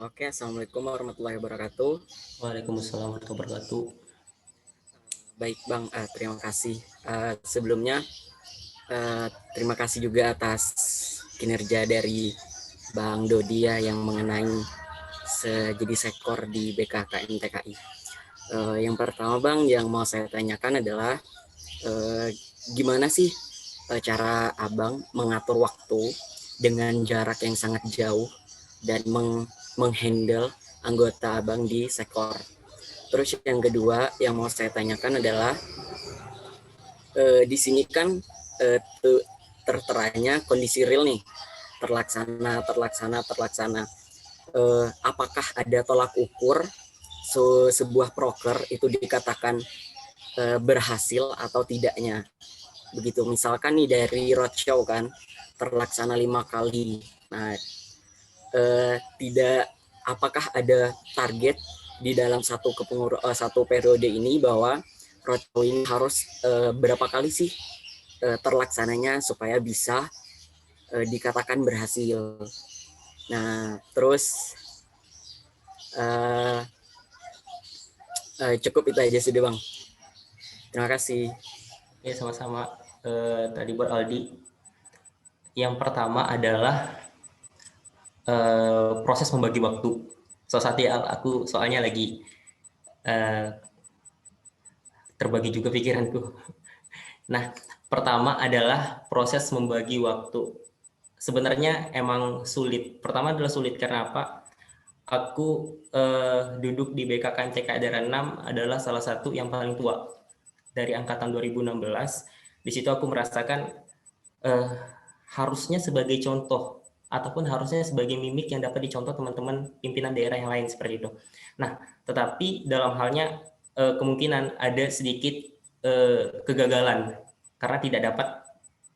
Oke, Assalamualaikum warahmatullahi wabarakatuh. Waalaikumsalam warahmatullahi wabarakatuh. Baik, Bang, terima kasih. Sebelumnya, terima kasih juga atas kinerja dari Bang Dodi ya yang mengenai jadi Sekor di BKKM TKI. Yang pertama, Bang, yang mau saya tanyakan adalah gimana sih cara Abang mengatur waktu dengan jarak yang sangat jauh dan menghandle anggota Abang di Sekor. Terus yang kedua yang mau saya tanyakan adalah di sini kan terteranya kondisi real nih, terlaksana. Apakah ada tolak ukur sebuah proker itu dikatakan berhasil atau tidaknya? Begitu, misalkan nih dari roadshow kan terlaksana 5 kali. Nah, apakah ada target di dalam satu periode ini bahwa roadshow ini harus berapa kali sih terlaksananya supaya bisa dikatakan berhasil? Nah, terus cukup itu aja sih, Bang. Terima kasih. Ya, sama-sama. Tadi buat Aldi. Yang pertama adalah proses membagi waktu. Aku soalnya lagi terbagi juga pikiranku. Nah, pertama adalah proses membagi waktu. sebenarnya emang sulit. Pertama adalah sulit karena apa? Aku duduk di BKKMTK daerah 6 adalah salah satu yang paling tua dari angkatan 2016. Di situ aku merasakan harusnya sebagai contoh ataupun harusnya sebagai mimik yang dapat dicontoh teman-teman pimpinan daerah yang lain seperti itu. Nah, tetapi dalam halnya kemungkinan ada sedikit kegagalan karena tidak dapat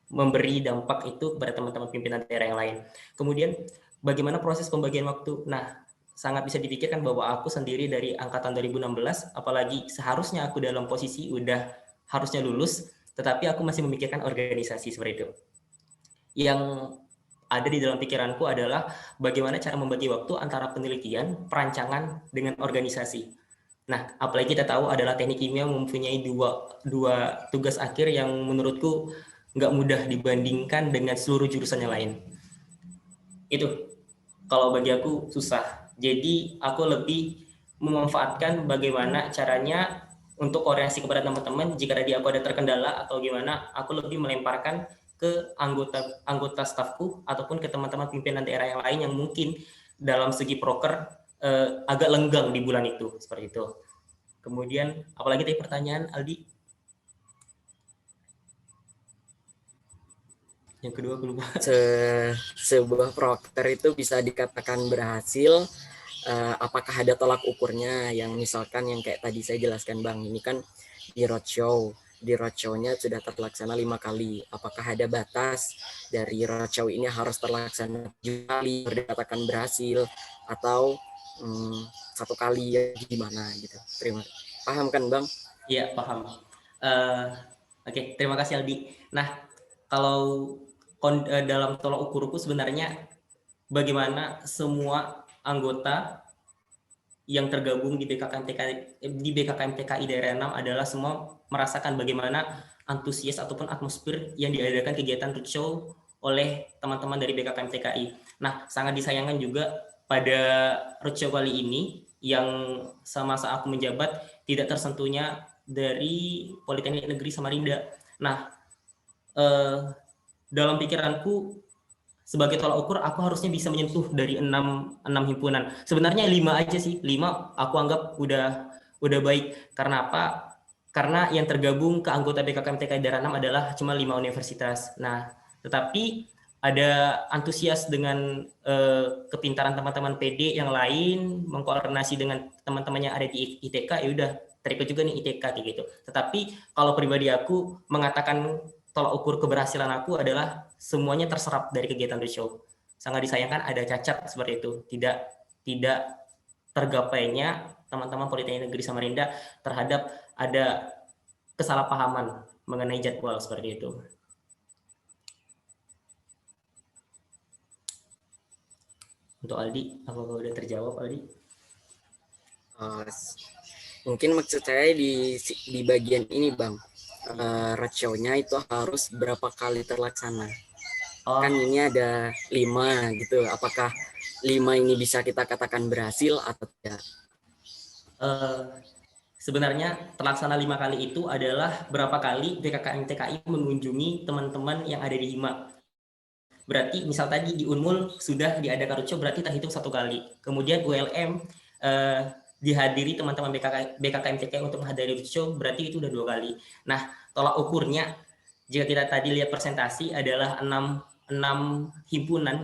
memberi dampak itu kepada teman-teman pimpinan daerah yang lain. Kemudian bagaimana proses pembagian waktu? Nah, sangat bisa dipikirkan bahwa aku sendiri dari angkatan 2016, apalagi seharusnya aku dalam posisi udah harusnya lulus, tetapi aku masih memikirkan organisasi seperti itu. Yang ada di dalam pikiranku adalah bagaimana cara membagi waktu antara penelitian, perancangan, dengan organisasi. Nah, apalagi kita tahu adalah teknik kimia mempunyai dua tugas akhir yang menurutku nggak mudah dibandingkan dengan seluruh jurusan yang lain. Itu kalau bagi aku susah. Jadi aku lebih memanfaatkan bagaimana caranya untuk koordinasi kepada teman-teman jika tadi aku ada terkendala atau gimana, aku lebih melemparkan ke anggota stafku ataupun ke teman-teman pimpinan daerah yang lain yang mungkin dalam segi proker agak lenggang di bulan itu, seperti itu. Kemudian apalagi tadi pertanyaan Aldi? Yang kedua aku lupa. Sebuah proker itu bisa dikatakan berhasil apakah ada tolak ukurnya, yang misalkan yang kayak tadi saya jelaskan Bang, ini kan di roadshow-nya sudah terlaksana 5 kali. Apakah ada batas dari roadshow ini harus terlaksana 7 kali dikatakan berhasil atau 1 kali ya gimana gitu. Paham kan Bang? Iya, paham. Oke, terima kasih Aldi. Nah, kalau dalam tolak ukurku sebenarnya bagaimana semua anggota yang tergabung di BKKMTKI daerah 6 adalah semua merasakan bagaimana antusias ataupun atmosfer yang diadakan kegiatan roadshow oleh teman-teman dari BKKMTKI. Nah, sangat disayangkan juga pada roadshow kali ini yang semasa aku menjabat tidak tersentuhnya dari Politeknik Negeri Samarinda. Nah, dalam pikiranku sebagai tolak ukur aku harusnya bisa menyentuh dari 6 himpunan. Sebenarnya 5 aja sih. 5 aku anggap udah baik. Karena apa? Karena yang tergabung ke anggota BKKMTK daerah 6 adalah cuma 5 universitas. Nah, tetapi ada antusias dengan kepintaran teman-teman PD yang lain, mengkoordinasi dengan teman-teman yang ada di ITK, ya udah terikut juga nih ITK kayak gitu. Tetapi kalau pribadi aku mengatakan tolak ukur keberhasilan aku adalah semuanya terserap dari kegiatan roadshow. Sangat disayangkan ada cacat seperti itu, tidak tergapainya teman-teman Politeknik Negeri Samarinda terhadap ada kesalahpahaman mengenai jadwal seperti itu. Untuk Aldi, apakah udah terjawab Aldi? Mungkin maksud saya di bagian ini Bang, roadshow-nya itu harus berapa kali terlaksana? Kan ini ada 5 gitu, apakah 5 ini bisa kita katakan berhasil atau tidak? Sebenarnya terlaksana 5 kali itu adalah berapa kali BKKMTKI mengunjungi teman-teman yang ada di HIMA. Berarti misal tadi di Unmul sudah diadakan roadshow, berarti terhitung 1 kali. Kemudian ULM dihadiri teman-teman BKKMTKI untuk menghadiri roadshow, berarti itu udah 2 kali. Nah, tolak ukurnya jika kita tadi lihat presentasi adalah 6 himpunan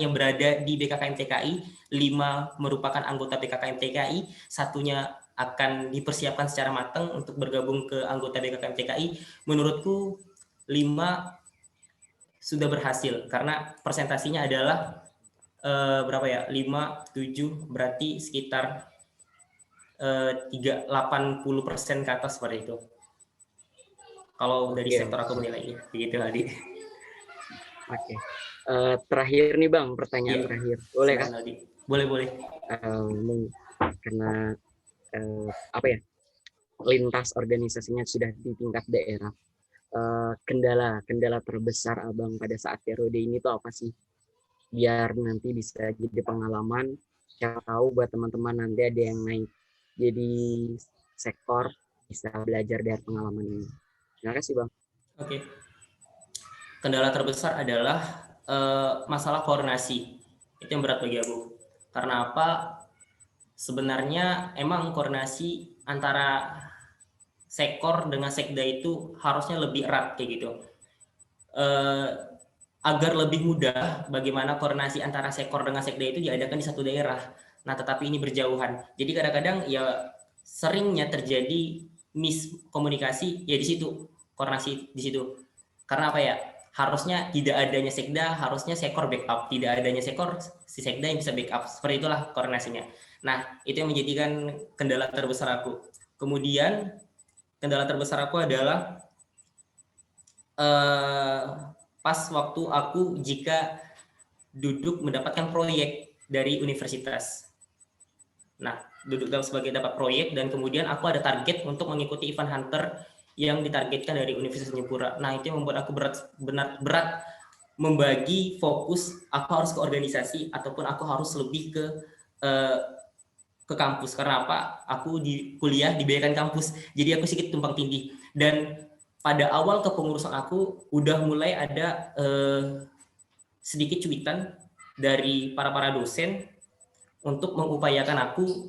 yang berada di BKKMTKI, 5 merupakan anggota BKKMTKI, satunya akan dipersiapkan secara matang untuk bergabung ke anggota BKKMTKI. Menurutku 5 sudah berhasil karena presentasinya adalah berapa ya? 5, 7 berarti sekitar 80% ke atas seperti itu. Kalau dari sektor aku menilainya begitu Aldi. Oke. Terakhir nih Bang, pertanyaan terakhir. Boleh kan? Boleh. Karena lintas organisasinya sudah di tingkat daerah. Kendala terbesar Abang pada saat periode ini tuh apa sih? Biar nanti bisa jadi pengalaman, siapa tahu buat teman-teman nanti ada yang naik jadi sektor bisa belajar dari pengalaman ini. Terima kasih Bang. Oke. kendala terbesar adalah masalah koordinasi. Itu yang berat bagi aku. Karena apa? Sebenarnya emang koordinasi antara sekor dengan sekda itu harusnya lebih erat kayak gitu. Agar lebih mudah bagaimana koordinasi antara sekor dengan sekda itu diadakan di satu daerah. Nah, tetapi ini berjauhan. Jadi kadang-kadang ya seringnya terjadi miskomunikasi ya di situ, koordinasi di situ. Karena apa ya? Harusnya tidak adanya sekda, harusnya sekor backup. Tidak adanya sekor, si sekda yang bisa backup. Seperti itulah koordinasinya. Nah, itu yang menjadikan kendala terbesar aku. Kemudian kendala terbesar aku adalah pas waktu aku jika duduk mendapatkan proyek dari universitas. Nah, duduk sebagai dapat proyek dan kemudian aku ada target untuk mengikuti event hunter yang ditargetkan dari Universitas Jayapura. Nah, itu yang membuat aku berat membagi fokus aku harus ke organisasi ataupun aku harus lebih ke kampus. Karena apa? Aku di kuliah dibiayakan kampus. Jadi aku sedikit tumpang tindih. Dan pada awal kepengurusan aku udah mulai ada sedikit cuitan dari para dosen untuk mengupayakan aku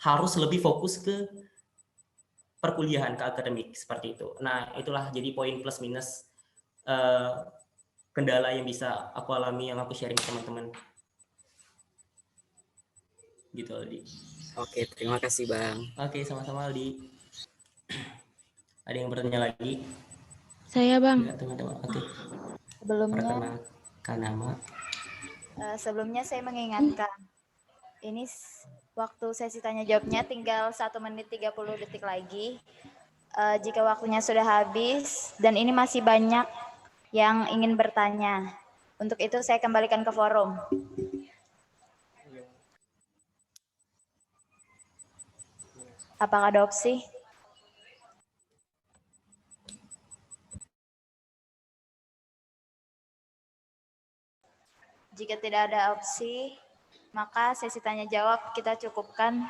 harus lebih fokus ke perkuliahan, ke akademik seperti itu. Nah, itulah jadi poin plus minus kendala yang bisa aku alami yang aku sharing ke teman-teman. Gitu Aldi. Oke, terima kasih Bang. Oke, sama-sama Aldi. Ada yang bertanya lagi? Saya Bang. Ya, teman-teman. Oke. Sebelumnya saya mengingatkan, ini waktu sesi tanya jawabnya tinggal 1 menit 30 detik lagi. Jika waktunya sudah habis dan ini masih banyak yang ingin bertanya, untuk itu saya kembalikan ke forum. Apakah ada opsi? Jika tidak ada opsi, maka sesi tanya jawab kita cukupkan.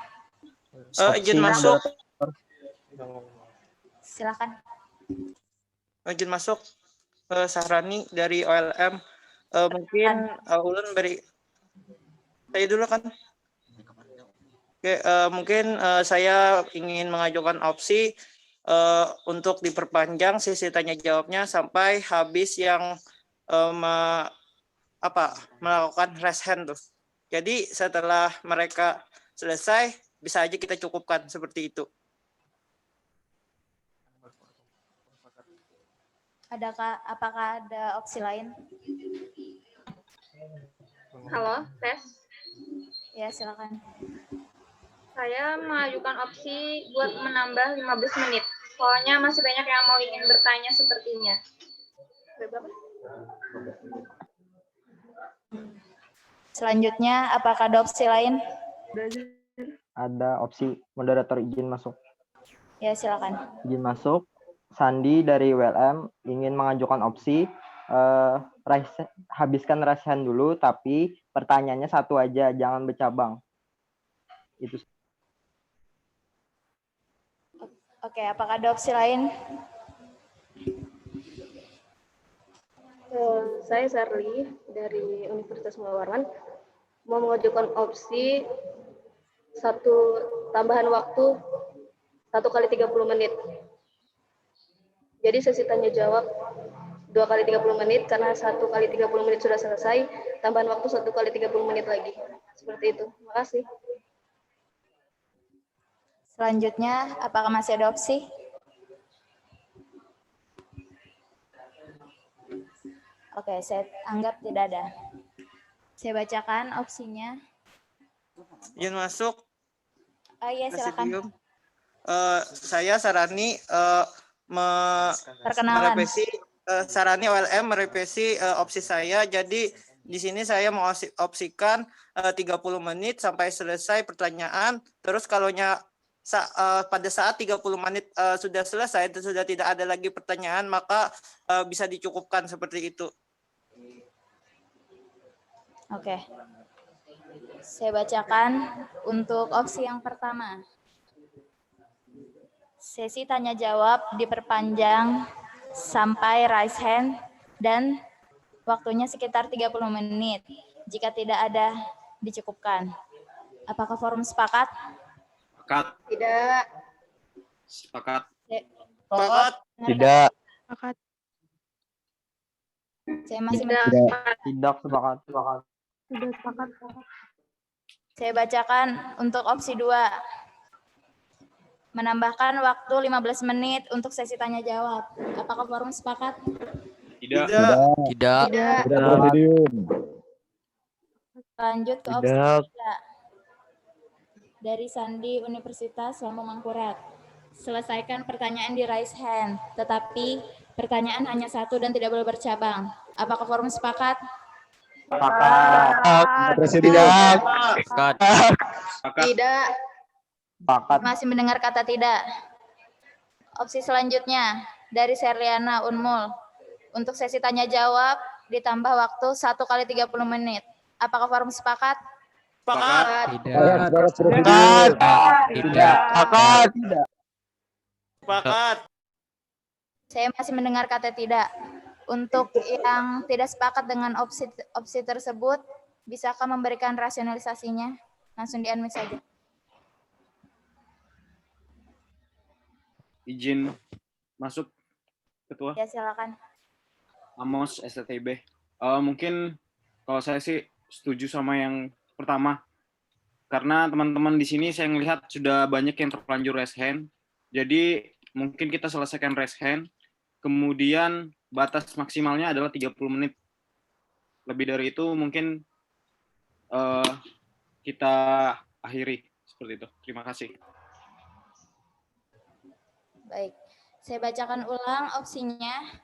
Izin masuk. Silakan. Izin masuk. Sahrani dari OLM. Mungkin Ulun beri. Saya dulu kan. Oke, mungkin saya ingin mengajukan opsi untuk diperpanjang sesi tanya jawabnya sampai habis yang melakukan raise hand tuh. Jadi setelah mereka selesai bisa aja kita cukupkan seperti itu. Apakah ada opsi lain? Halo, tes. Ya, silakan. Saya mengajukan opsi buat menambah 15 menit. Soalnya masih banyak yang mau ingin bertanya sepertinya. Selanjutnya, apakah ada opsi lain? Ada opsi moderator izin masuk. Ya, silakan. Izin masuk. Sandi dari WLM ingin mengajukan opsi habiskan rasihan dulu, tapi pertanyaannya satu aja, jangan bercabang. Itu. Oke, apakah ada opsi lain? Saya Sarli dari Universitas Mulawarman mau mengajukan opsi tambahan waktu 1 kali 30 menit. Jadi sesi tanya jawab 2 kali 30 menit karena 1 kali 30 menit sudah selesai, tambahan waktu 1 kali 30 menit lagi. Seperti itu. Terima kasih. Selanjutnya, apakah masih ada opsi? Oke, saya anggap tidak ada. Saya bacakan opsinya. Izin masuk. Iya, silakan. Saya Sarani Perkenalan. merevisi Sarani OLM merevisi opsi saya. Jadi di sini saya mau opsikan 30 menit sampai selesai pertanyaan. Terus pada saat 30 menit sudah selesai dan sudah tidak ada lagi pertanyaan, maka bisa dicukupkan seperti itu. Oke. Saya bacakan untuk opsi yang pertama. Sesi tanya jawab diperpanjang sampai raise hand dan waktunya sekitar 30 menit. Jika tidak ada, dicukupkan. Apakah forum sepakat? Sepakat. Tidak. Sepakat. Sepakat. Tidak. Sepakat. Saya masih Tidak sepakat. Tidak sepakat. Saya bacakan untuk opsi 2. Menambahkan waktu 15 menit untuk sesi tanya jawab. Apakah forum sepakat? Tidak. Tidak. Tidak. Tidak presidium. Lanjut ke opsi 3. Dari Sandi Universitas Lampung Mangkurat. Selesaikan pertanyaan di raise hand, tetapi pertanyaan hanya satu dan tidak boleh bercabang. Apakah forum sepakat? Sepakat. Presidium. Sepakat. Tidak. Sepakat. Masih mendengar kata tidak. Opsi selanjutnya dari Serliana Unmul. Untuk sesi tanya jawab ditambah waktu 1 kali 30 menit. Apakah forum sepakat? Sepakat. Tidak. Tidak. Sepakat. Saya masih mendengar kata tidak. Untuk yang tidak sepakat dengan opsi tersebut, bisakah memberikan rasionalisasinya? Langsung di-unmute saja. Izin masuk, Ketua. Ya, silakan. Amos, STTB. Mungkin kalau saya sih setuju sama yang pertama. Karena teman-teman di sini saya melihat sudah banyak yang terlanjur raise hand. Jadi mungkin kita selesaikan raise hand. Kemudian batas maksimalnya adalah 30 menit. Lebih dari itu mungkin kita akhiri seperti itu. Terima kasih. Baik, saya bacakan ulang opsinya.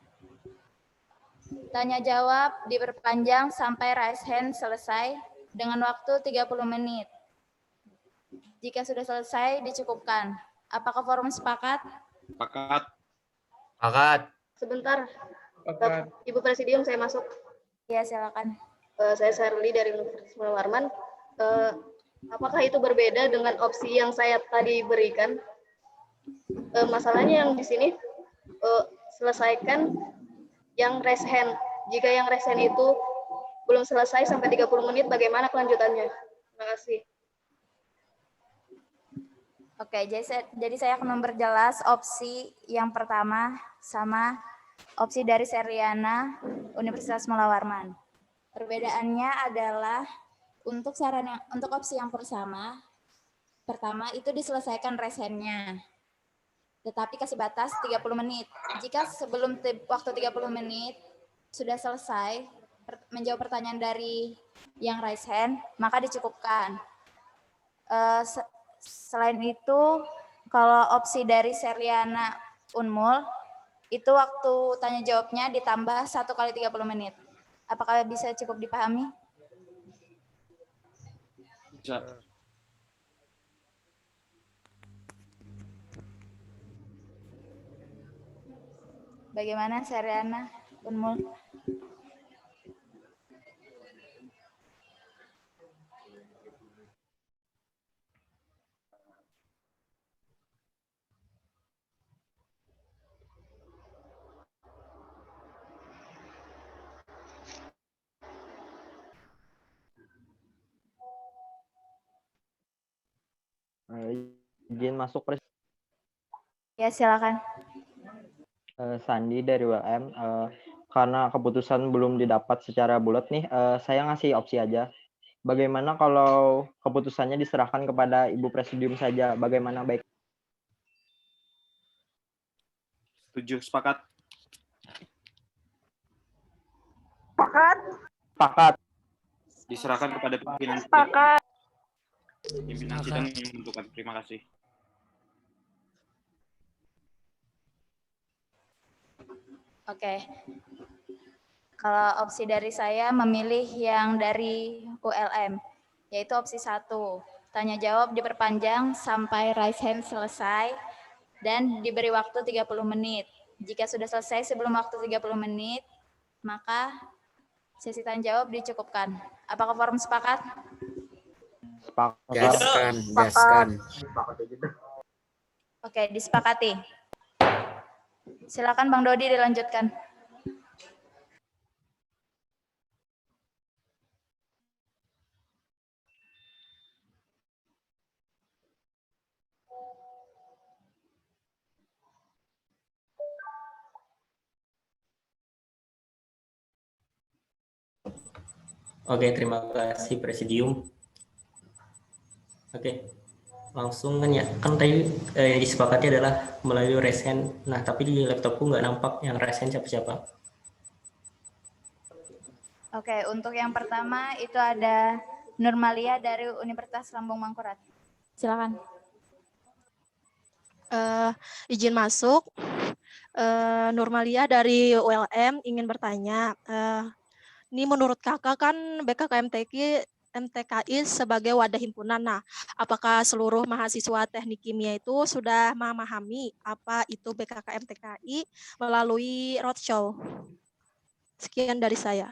Tanya jawab diperpanjang sampai raise hand selesai dengan waktu 30 menit. Jika sudah selesai, dicukupkan. Apakah forum sepakat? Sepakat. Sepakat. Sebentar. Ibu Presidium, saya masuk. Ya, silakan. Saya Sarli dari Universitas Mulawarman. Apakah itu berbeda dengan opsi yang saya tadi berikan? Masalahnya yang di sini selesaikan yang raise hand. Jika yang raise hand itu belum selesai sampai 30 menit, bagaimana kelanjutannya? Terima kasih. Oke, jadi saya akan memperjelas opsi yang pertama sama opsi dari Serliana Universitas Mula Warman. Perbedaannya adalah untuk opsi yang pertama itu diselesaikan raise hand-nya. Tetapi kasih batas 30 menit. Jika sebelum waktu 30 menit sudah selesai menjawab pertanyaan dari yang raise hand, maka dicukupkan. Selain itu, kalau opsi dari Serliana Unmul, itu waktu tanya jawabnya ditambah 1 kali 30 menit. Apakah bisa cukup dipahami? Bisa. Bagaimana Serliana Unmul? Izin masuk, Ya, silakan. Sandi dari ULM. Karena keputusan belum didapat secara bulat nih, saya ngasih opsi aja. Bagaimana kalau keputusannya diserahkan kepada Ibu Presidium saja? Bagaimana baik? Setuju, sepakat. Sepakat. Sepakat. Diserahkan kepada pimpinan sidang. Sepakat. Pimpinan sidang yang menentukan. Terima kasih. Oke. Kalau opsi dari saya memilih yang dari ULM, yaitu opsi 1. Tanya jawab diperpanjang sampai raise hand selesai dan diberi waktu 30 menit. Jika sudah selesai sebelum waktu 30 menit, maka sesi tanya jawab dicukupkan. Apakah forum sepakat? Gaskan. Oke, disepakati. Silakan Bang Dodi dilanjutkan. Oke, terima kasih Presidium. Oke, langsung kan ya. Kan tadi yang disepakati adalah melalui raise hand. Nah, tapi di laptopku nggak nampak yang raise hand siapa-siapa. Oke, untuk yang pertama itu ada Nurmalia dari Universitas Lambung Mangkurat. Silakan. Izin masuk. Nurmalia dari ULM ingin bertanya. Ini menurut kakak kan MTKI sebagai wadah himpunan. Nah, apakah seluruh mahasiswa teknik kimia itu sudah memahami apa itu BKKM TKI melalui roadshow? Sekian dari saya.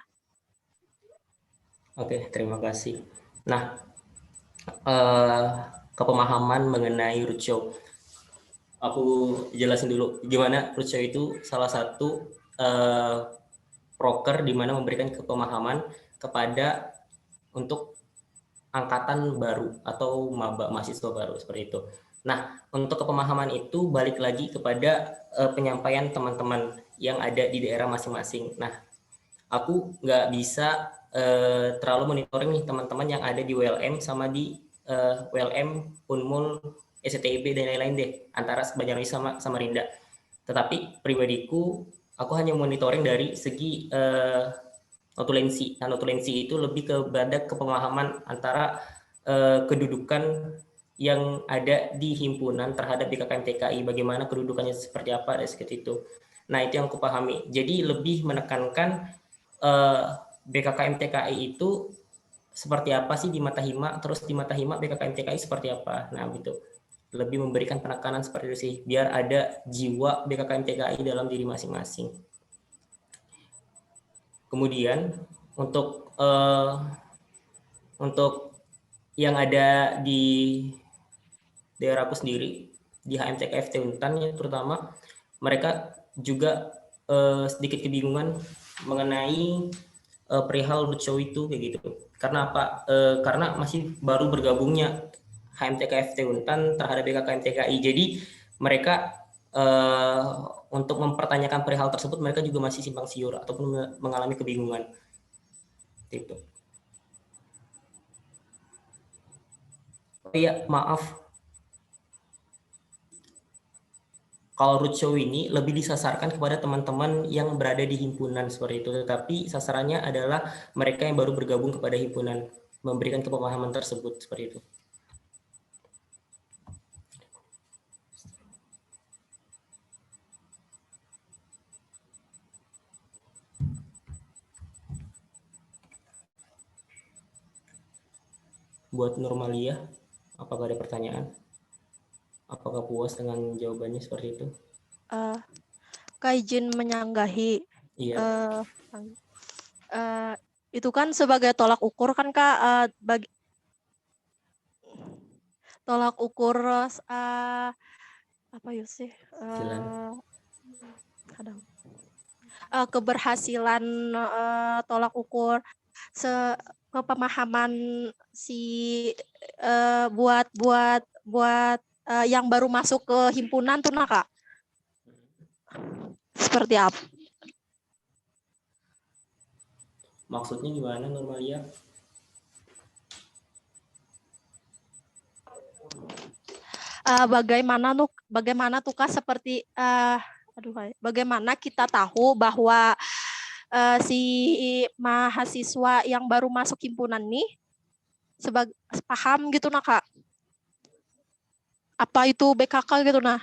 Oke, terima kasih. Nah, kepemahaman mengenai roadshow. Aku jelasin dulu gimana roadshow itu salah satu proker di mana memberikan kepemahaman kepada untuk angkatan baru atau maba mahasiswa baru seperti itu. Nah, untuk kepemahaman itu balik lagi kepada penyampaian teman-teman yang ada di daerah masing-masing. Nah, aku nggak bisa terlalu monitoring nih teman-teman yang ada di WLM sama di WLM, Unmul, STIB dan lain-lain deh, antara Banjarmasin sama Samarinda. Tetapi pribadiku, aku hanya monitoring dari segi notulensi. Nah, notulensi itu lebih kepada kepemahaman antara kedudukan yang ada di himpunan terhadap BKKM TKI, bagaimana kedudukannya seperti apa, dan seperti itu. Nah, itu yang aku pahami. Jadi lebih menekankan BKKM TKI itu seperti apa sih di mata hima, terus di mata hima BKKM TKI seperti apa. Nah, gitu. Lebih memberikan penekanan seperti itu sih, biar ada jiwa BKKM TKI dalam diri masing-masing. Kemudian untuk yang ada di daerahku sendiri, di HMTKFT Untan ya terutama, mereka juga sedikit kebingungan mengenai perihal roadshow itu kayak gitu. Karena apa? Karena masih baru bergabungnya HMTKFT Untan terhadap BKKM TKI. Jadi mereka untuk mempertanyakan perihal tersebut mereka juga masih simpang siur ataupun mengalami kebingungan. Gitu. Oh iya, maaf. Kalau roadshow ini lebih disasarkan kepada teman-teman yang berada di himpunan seperti itu, tetapi sasarannya adalah mereka yang baru bergabung kepada himpunan, memberikan kepemahaman tersebut seperti itu. Buat Nurmalia, apakah ada pertanyaan? Apakah puas dengan jawabannya seperti itu? Kak izin menyanggahi. Iya. Itu kan sebagai tolak ukur kan Kak, tolak ukur apa ya sih? Keberhasilan tolak ukur kepemahaman si buat yang baru masuk ke himpunan tuh nah Kak. Seperti apa? Maksudnya gimana Nurmalia? Bagaimana tuh Kak seperti bagaimana kita tahu bahwa si mahasiswa yang baru masuk himpunan nih paham gitu nah Kak. Apa itu BKK gitu nah?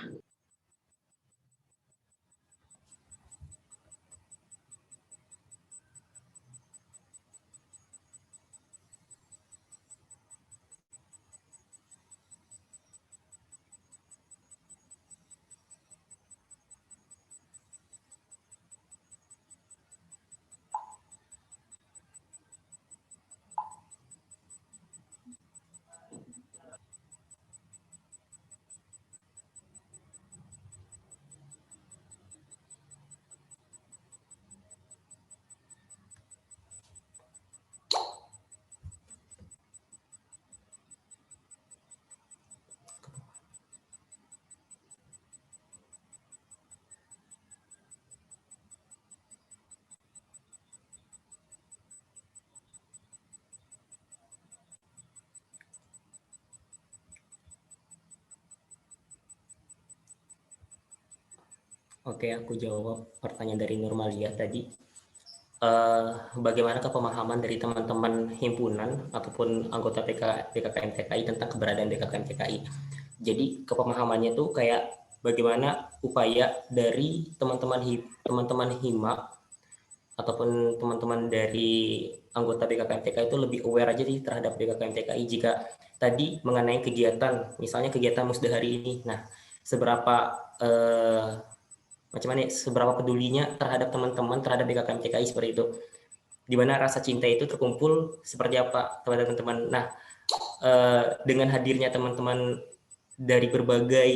Oke, aku jawab pertanyaan dari Nurmalia tadi. Bagaimana pemahaman dari teman-teman himpunan ataupun anggota BKKM TKI tentang keberadaan BKKM TKI. Jadi kepemahamannya tuh kayak bagaimana upaya dari teman-teman HIMA ataupun teman-teman dari anggota BKKM TKI itu lebih aware aja sih terhadap BKKM TKI jika tadi mengenai kegiatan, misalnya kegiatan musda hari ini. Nah, seberapa seberapa pedulinya terhadap teman-teman terhadap BKKM TKI seperti itu, di mana rasa cinta itu terkumpul seperti apa kepada teman-teman. Nah, dengan hadirnya teman-teman dari berbagai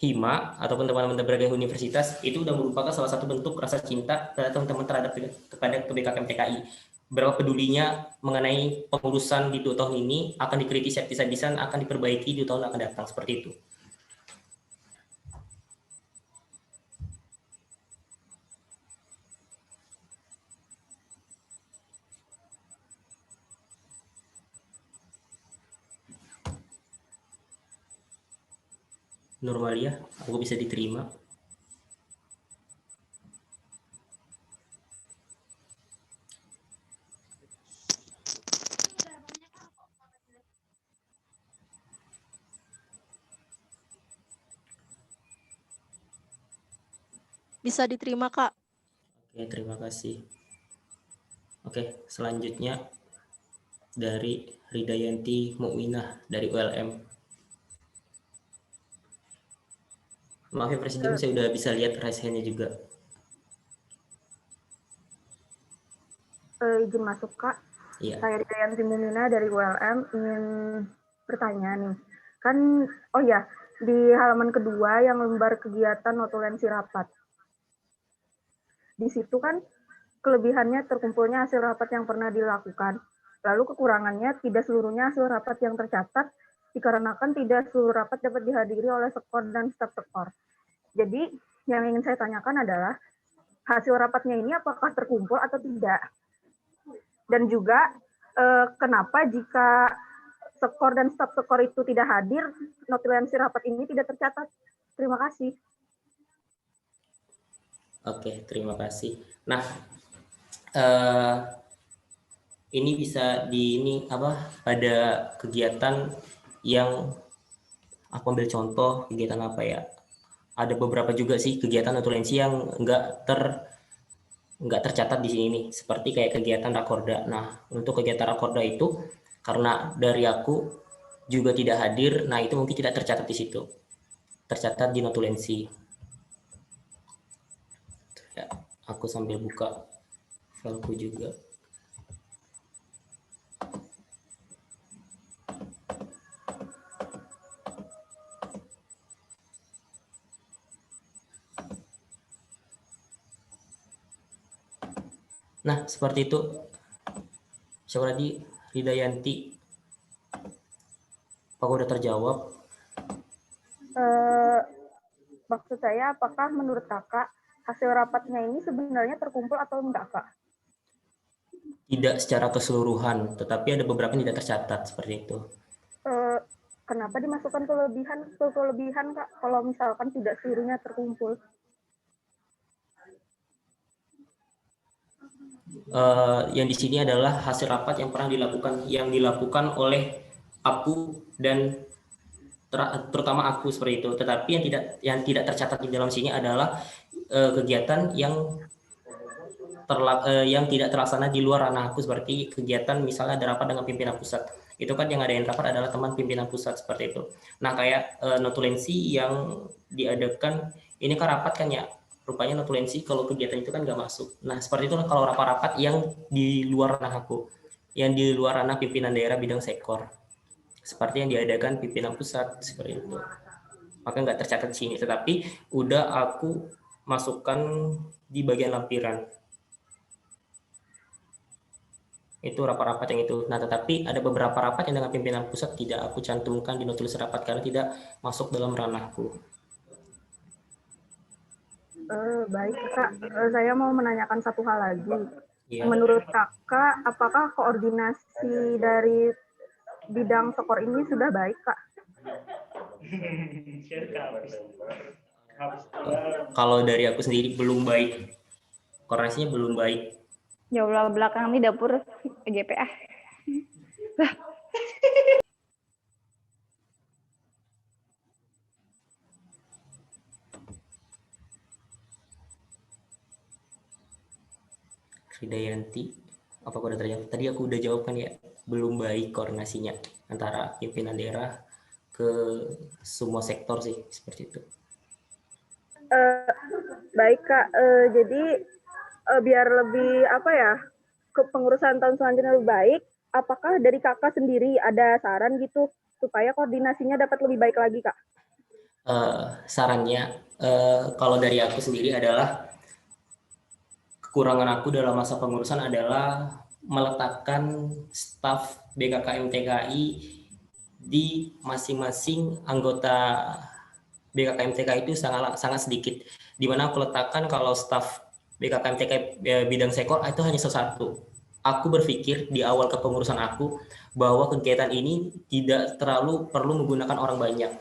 hima ataupun teman-teman dari berbagai universitas, itu sudah merupakan salah satu bentuk rasa cinta terhadap teman-teman kepada BKKM TKI. Berapa pedulinya mengenai pengurusan di 2 tahun ini akan dikritisi habis-habisan, akan diperbaiki di 2 tahun akan datang, seperti itu. Nurmalia, aku bisa diterima. Bisa diterima, Kak. Oke, terima kasih. Oke, selanjutnya dari Ridayanti Mukminah dari ULM. Maaf ya Presiden, saya udah bisa lihat raise hand-nya juga. Izin masuk, Kak. Iya. Saya Ridayanti Mukminah dari ULM ingin bertanya nih. Kan, oh ya, di halaman kedua yang lembar kegiatan notulensi rapat. Di situ kan kelebihannya terkumpulnya hasil rapat yang pernah dilakukan. Lalu kekurangannya tidak seluruhnya hasil rapat yang tercatat, dikarenakan tidak seluruh rapat dapat dihadiri oleh sekor dan staf sekor. Jadi yang ingin saya tanyakan adalah hasil rapatnya ini apakah terkumpul atau tidak? Dan juga kenapa jika sekor dan staf sekor itu tidak hadir, notulensi rapat ini tidak tercatat? Terima kasih. Oke, terima kasih. Nah, ini bisa pada kegiatan yang aku ambil contoh kegiatan apa ya? Ada beberapa juga sih kegiatan notulensi yang nggak tercatat di sini nih, seperti kayak kegiatan rakorda. Nah, untuk kegiatan rakorda itu karena dari aku juga tidak hadir, nah itu mungkin tidak tercatat di situ, tercatat di notulensi. Ya, aku sambil buka fileku juga. Nah, seperti itu. Siapa tadi? Ridayanti. Apakah udah terjawab? Maksud saya, apakah menurut kakak hasil rapatnya ini sebenarnya terkumpul atau enggak, Kak? Tidak secara keseluruhan, tetapi ada beberapa yang tidak tercatat seperti itu. Kenapa dimasukkan kelebihan, Kak, kalau misalkan tidak seluruhnya terkumpul? Yang di sini adalah hasil rapat yang pernah dilakukan oleh aku dan terutama aku seperti itu. Tetapi yang tidak tercatat di dalam sini adalah kegiatan yang tidak terlaksana di luar ranah aku, seperti kegiatan misalnya ada rapat dengan pimpinan pusat. Itu kan yang ngadain rapat adalah teman pimpinan pusat seperti itu. Nah, kayak notulensi yang diadakan ini kan rapat kan ya, rupanya notulensi kalau kegiatan itu kan nggak masuk. Nah, seperti itu kalau rapat-rapat yang di luar ranah aku, yang di luar ranah pimpinan daerah bidang sekor, seperti yang diadakan pimpinan pusat seperti itu. Maka nggak tercatat di sini, tetapi udah aku masukkan di bagian lampiran. Itu rapat-rapat yang itu. Nah, tetapi ada beberapa rapat yang dengan pimpinan pusat tidak aku cantumkan di notulensi rapat karena tidak masuk dalam ranahku. Baik, Kak. Saya mau menanyakan satu hal lagi. Ya. Menurut Kakak, apakah koordinasi dari bidang sekor ini sudah baik, Kak? Kalau dari aku sendiri belum baik, koordinasinya belum baik. Ya Allah, belakang nih dapur GPA. Ridayanti, apa aku udah terjawab? Tadi aku udah jawab kan ya, belum baik koordinasinya antara pimpinan daerah ke semua sektor sih, seperti itu. Baik Kak, jadi biar lebih apa ya, kepengurusan tahun selanjutnya lebih baik, apakah dari Kakak sendiri ada saran gitu supaya koordinasinya dapat lebih baik lagi Kak? Sarannya, kalau dari aku sendiri adalah kekurangan aku dalam masa pengurusan adalah meletakkan staf BKKM TKI di masing-masing anggota BKKM TKI itu sangat sedikit. Di mana aku letakkan kalau staf BKKM TKI bidang sekor itu hanya satu. Aku berpikir di awal kepengurusan aku bahwa kegiatan ini tidak terlalu perlu menggunakan orang banyak.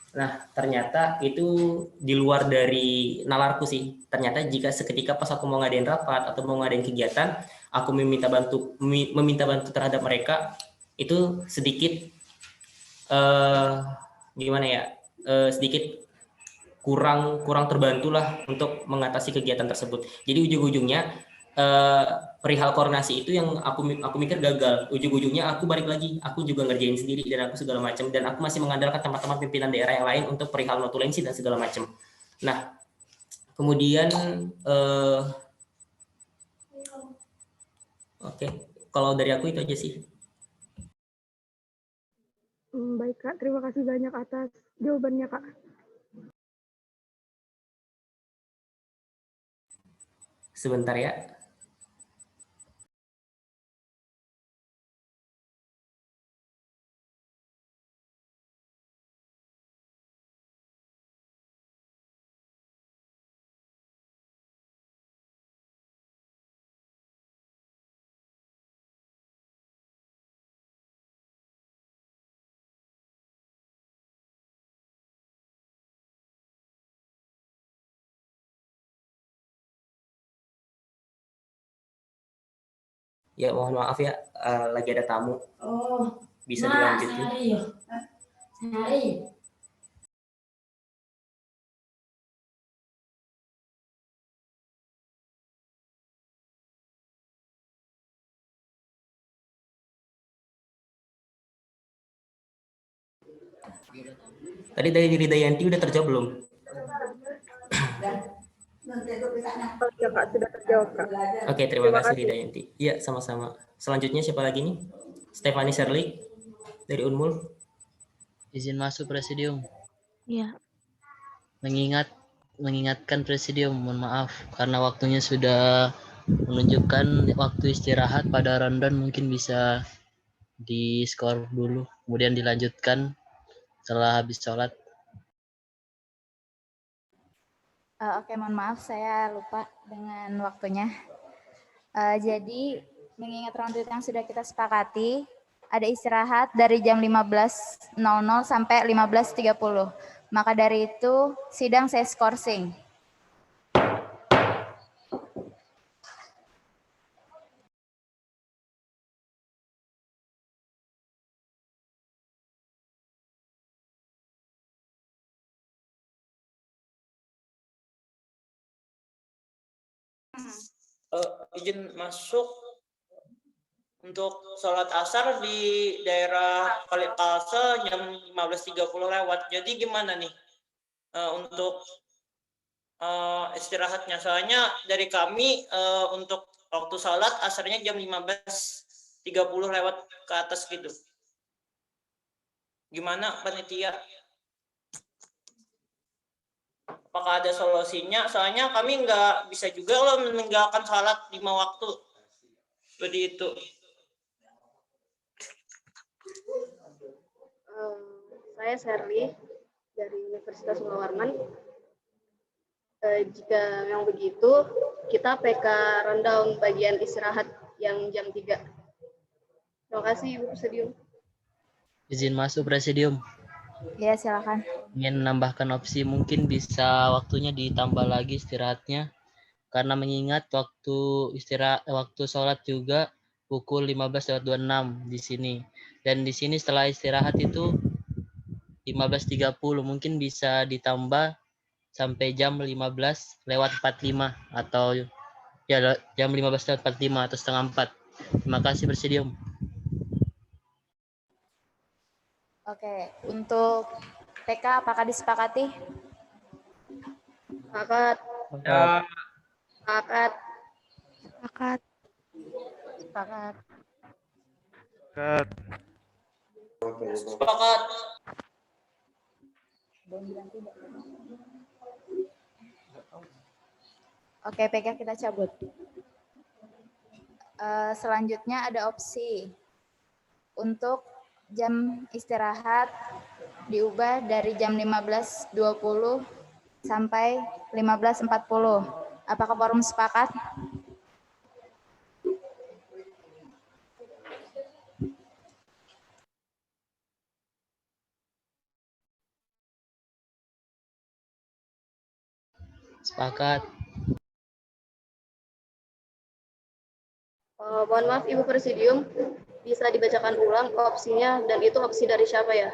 Nah, ternyata itu di luar dari nalarku sih. Ternyata jika seketika pas aku mau ngadain rapat atau mau ngadain kegiatan, aku meminta bantu terhadap mereka, itu sedikit gimana ya? Sedikit kurang terbantulah untuk mengatasi kegiatan tersebut. Jadi ujung-ujungnya perihal koordinasi itu yang aku mikir gagal. Ujung-ujungnya aku balik lagi, aku juga ngerjain sendiri dan aku segala macam, dan aku masih mengandalkan teman-teman pimpinan daerah yang lain untuk perihal notulensi dan segala macam. Nah, kemudian oke, kalau dari aku itu aja sih. Baik Kak, terima kasih banyak atas jawabannya Kak. Sebentar ya. Ya, mohon maaf ya, lagi ada tamu. Oh, bisa dilanjutin. Tadi dari Ridayanti udah terjawab belum? Ya Kak, sudah terjawab Kak. Oke, terima kasih Ridayanti. Iya, sama-sama. Selanjutnya siapa lagi nih? Stephanie Shirley dari Unmul. Izin masuk Presidium. Iya. Mengingatkan Presidium, mohon maaf karena waktunya sudah menunjukkan waktu istirahat pada rundown, mungkin bisa di skor dulu, kemudian dilanjutkan setelah habis sholat. Oke, mohon maaf saya lupa dengan waktunya. Jadi mengingat rundown yang sudah kita sepakati, ada istirahat dari jam 15.00 sampai 15.30. Maka dari itu sidang saya skorsing. Izin masuk untuk sholat asar di daerah Kalsel jam 15.30 lewat. Jadi gimana nih untuk istirahatnya? Soalnya dari kami untuk waktu sholat asarnya jam 15.30 lewat ke atas gitu. Gimana panitia? Apakah ada solusinya? Soalnya kami nggak bisa juga loh meninggalkan sholat 5 waktu. Seperti itu. Saya Shirley dari Universitas Mulawarman. Jika yang begitu, kita PK rundown bagian istirahat yang jam 3. Terima kasih Ibu Presidium. Izin masuk Presidium. Ya, silakan. ingin menambahkan opsi, mungkin bisa waktunya ditambah lagi istirahatnya, karena mengingat waktu sholat juga pukul 15.26 di sini, dan di sini setelah istirahat itu 15.30, mungkin bisa ditambah sampai jam 15:45 atau ya jam 15:45 atau setengah 4. Terima kasih Presidium. Oke, untuk PK apakah disepakati? Sepakat. Ya. Sepakat. Sepakat. Sepakat. Sepakat. Oke, PK kita cabut. Selanjutnya ada opsi untuk jam istirahat diubah dari jam 15.20 sampai 15.40. Apakah forum sepakat? Sepakat. Mohon maaf Ibu Presidium, bisa dibacakan ulang opsinya dan itu opsi dari siapa ya?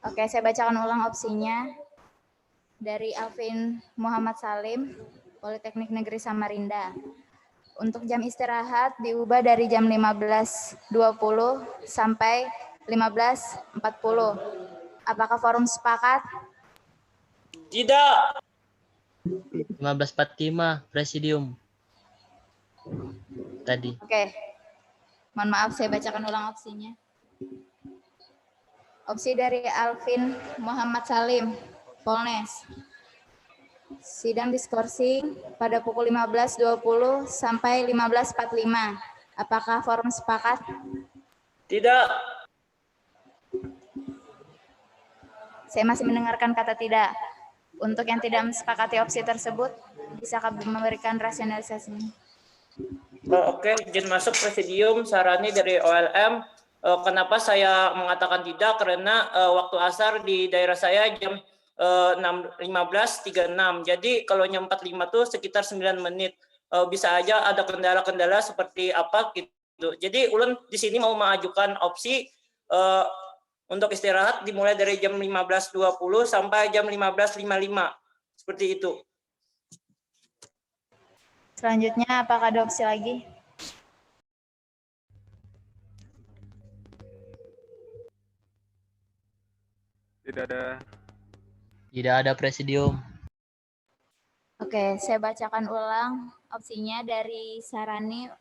Oke, saya bacakan ulang opsinya. Dari Alvin Muhammad Salim, Politeknik Negeri Samarinda. Untuk jam istirahat diubah dari jam 15.20 sampai 15.40. Apakah forum sepakat? Tidak. 15.45 Presidium. Tadi. Oke. Mohon maaf, saya bacakan ulang opsinya. Opsi dari Alvin Muhammad Salim, Polnes. Sidang diskorsing pada pukul 15.20 sampai 15.45. Apakah forum sepakat? Tidak. Saya masih mendengarkan kata tidak. Untuk yang tidak mensepakati opsi tersebut, bisakah memberikan rasionalisasinya? Oke, izin masuk Presidium. Sarani dari OLM. Kenapa saya mengatakan tidak? Karena waktu asar di daerah saya jam 15.36. Jadi kalau jam 45 itu sekitar 9 menit. Bisa aja ada kendala-kendala seperti apa gitu. Jadi ulun di sini mau mengajukan opsi untuk istirahat dimulai dari jam 15.20 sampai jam 15.55. Seperti itu. Selanjutnya apakah ada opsi lagi? Tidak ada. Tidak ada Presidium. Oke, saya bacakan ulang opsinya dari Sarani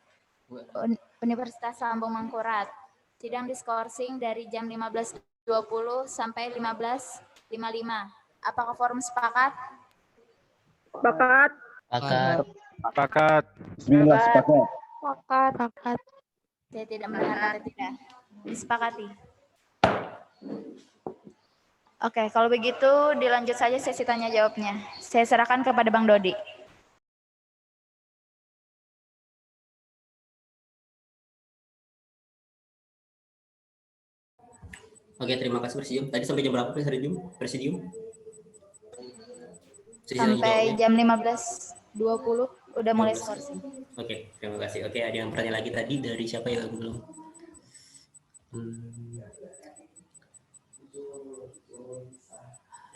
Universitas Lambung Mangkurat. Sidang diskorsing dari jam 15.20 sampai 15.55. Apakah forum sepakat? Sepakat. Sepakat. Sepakat. Bismillah, sepakat. Sepakat. Sepakat. Saya tidak mendengar kata tidak. Disepakati. Oke, kalau begitu dilanjut saja sesi tanya jawabnya. Saya serahkan kepada Bang Dodi. Oke, terima kasih Presidium. Tadi sampai jam berapa Presidium? Sampai jam 15.20 udah mulai skorsing. Oke, terima kasih. Oke, ada yang bertanya lagi tadi dari siapa ya belum?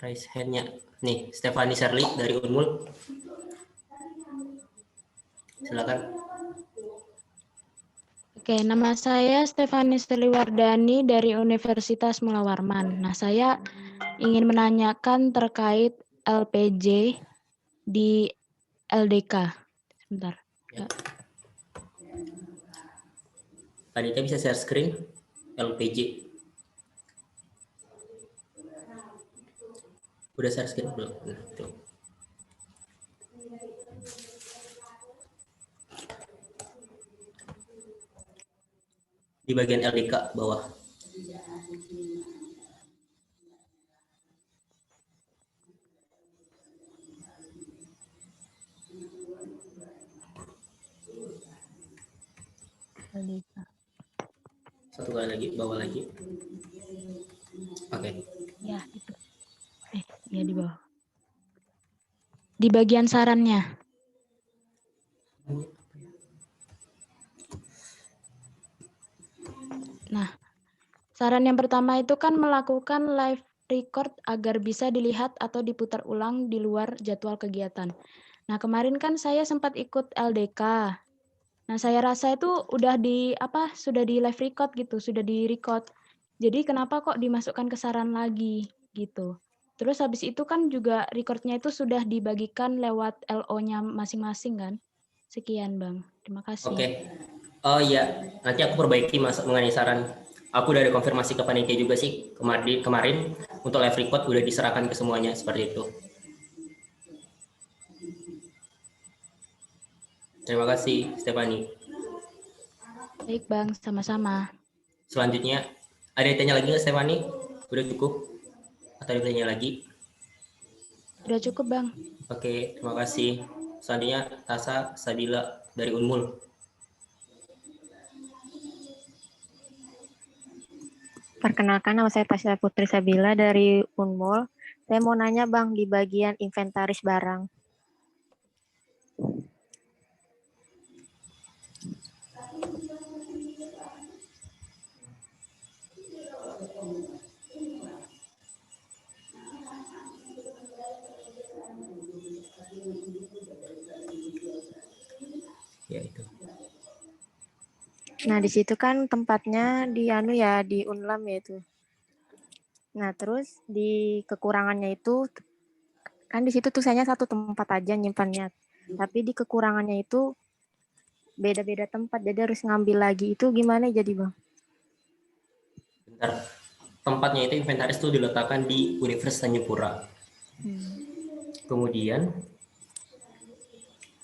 Raise hand-nya. Nih, Stefani Sherly dari Unmul. Silakan. Oke, nama saya Stefani Seliwardani dari Universitas Mula Warman. Nah, saya ingin menanyakan terkait LPJ di LDK. Sebentar. Ya. Panitia bisa share screen LPJ. Udah share screen belum? Nah, itu. Di bagian LDK bawah. satu kali lagi, bawah lagi. Oke. Ya, itu. Ya di bawah. Di bagian sarannya. Nah, saran yang pertama itu kan melakukan live record agar bisa dilihat atau diputar ulang di luar jadwal kegiatan. Nah, kemarin kan saya sempat ikut LDK. Nah, saya rasa itu sudah di live record gitu, sudah di record. Jadi kenapa kok dimasukkan ke saran lagi gitu. Terus habis itu kan juga recordnya itu sudah dibagikan lewat LO-nya masing-masing kan. Sekian Bang, terima kasih. Oke. Oh iya, nanti aku perbaiki mengenai saran. Aku udah ada konfirmasi ke panitia juga sih kemarin untuk live record udah diserahkan ke semuanya seperti itu. Terima kasih, Stefani. Baik Bang, sama-sama. Selanjutnya, ada yang tanya lagi nggak, Stefani? Udah cukup? Atau ada yang tanya lagi? Udah cukup Bang. Oke, terima kasih. Selanjutnya, Tasa Sabila dari Unmul. Perkenalkan, nama saya Tasya Putri Sabila dari Unmul. Saya mau nanya Bang, di bagian inventaris barang. Ya itu. Nah, di situ kan tempatnya di di Unlam ya itu. Nah, terus di kekurangannya itu kan di situ tulisannya satu tempat aja nyimpannya. Tapi di kekurangannya itu beda-beda tempat, jadi harus ngambil lagi. Itu gimana jadi, Bang? Bentar. Tempatnya itu inventaris itu diletakkan di Universitas Tanjung. Kemudian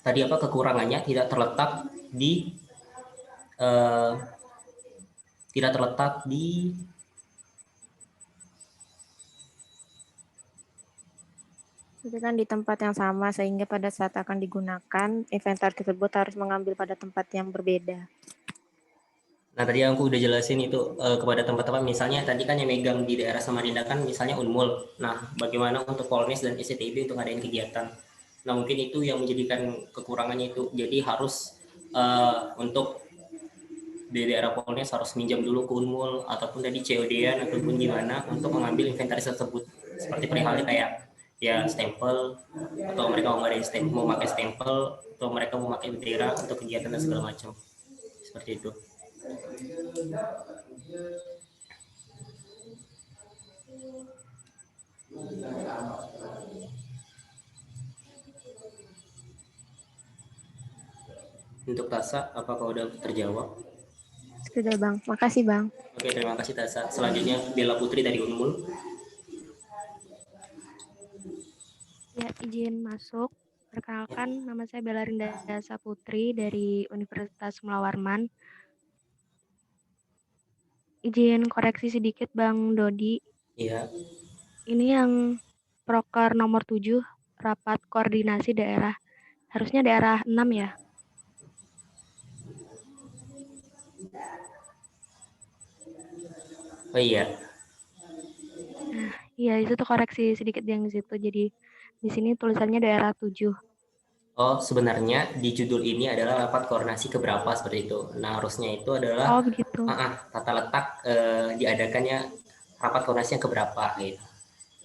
tadi kekurangannya tidak terletak di itu kan di tempat yang sama sehingga pada saat akan digunakan inventaris tersebut harus mengambil pada tempat yang berbeda. Nah, tadi aku udah jelasin itu kepada tempat-tempat, misalnya tadi kan yang megang di daerah Samarinda kan misalnya Unmul. Nah, bagaimana untuk Polnes dan SCTB untuk ngadain kegiatan? Nah, mungkin itu yang menjadikan kekurangannya itu. Jadi harus untuk di daerah Polnes harus minjam dulu ke Unmul ataupun tadi COD-an ataupun gimana untuk mengambil inventaris tersebut. Seperti perihalnya kayak ya stempel, atau mereka mau ngadain stempel, mau pakai stempel, atau mereka mau pakai bendera untuk kegiatan dan segala macam. Seperti itu. Untuk Tasa, apakah udah terjawab? Sudah Bang, makasih Bang. Oke, terima kasih Tasa. Selanjutnya Bella Putri dari Unmul. Ya, izin masuk. Perkenalkan, nama saya Bella Rinda Putri dari Universitas Mulawarman. Izin koreksi sedikit Bang Dodi. Iya. Ini yang proker nomor 7, rapat koordinasi daerah. Harusnya daerah 6 ya? Oh iya. Nah, iya itu tuh koreksi sedikit yang di situ. Jadi di sini tulisannya daerah 7. Oh, sebenarnya di judul ini adalah rapat koordinasi keberapa seperti itu. Nah, harusnya itu adalah tata letak diadakannya rapat koordinasi yang keberapa gitu.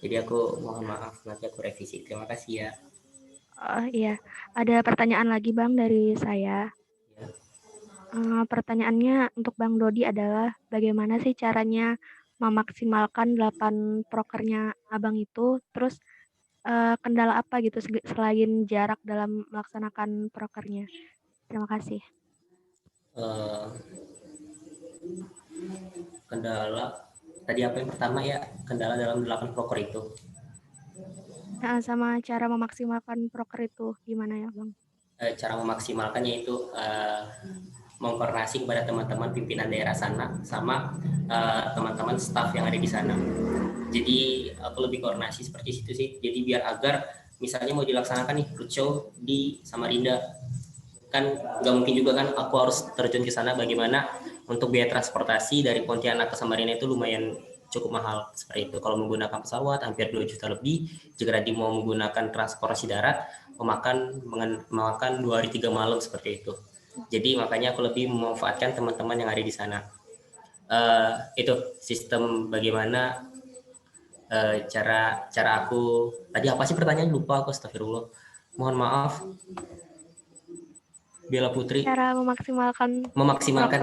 Jadi aku mohon maaf, nanti aku revisi. Terima kasih ya. Iya, ada pertanyaan lagi Bang dari saya. Ya. Pertanyaannya untuk Bang Dodi adalah bagaimana sih caranya memaksimalkan 8 prokernya Abang itu, terus kendala apa gitu selain jarak dalam melaksanakan prokernya? Terima kasih. Kendala tadi apa yang pertama ya, kendala dalam 8 proker itu? Nah, sama cara memaksimalkan proker itu gimana ya Bang? Cara memaksimalkannya itu mengkoordinasi kepada teman-teman pimpinan daerah sana sama teman-teman staf yang ada di sana. Jadi aku lebih koordinasi seperti itu sih. Jadi biar agar misalnya mau dilaksanakan nih roadshow di Samarinda, kan nggak mungkin juga kan aku harus terjun ke sana, bagaimana untuk biaya transportasi dari Pontianak ke Samarinda itu lumayan cukup mahal seperti itu. Kalau menggunakan pesawat hampir 2 juta lebih. Jika nanti mau menggunakan transportasi darat memakan 2 hari 3 malam seperti itu. Jadi makanya aku lebih memanfaatkan teman-teman yang ada di sana. Itu sistem bagaimana cara aku tadi apa sih pertanyaan, lupa aku, astagfirullah. Mohon maaf. Bella Putri. Cara memaksimalkan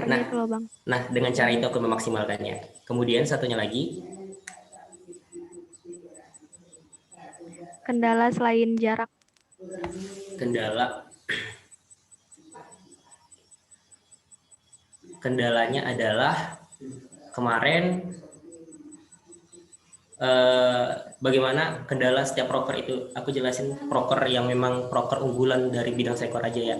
Nah, itu loh, Bang. Nah, dengan cara itu aku memaksimalkannya. Kemudian satunya lagi, Kendala selain jarak. Kendalanya adalah kemarin bagaimana kendala setiap proker itu. Aku jelasin proker yang memang proker unggulan dari bidang sekor aja ya.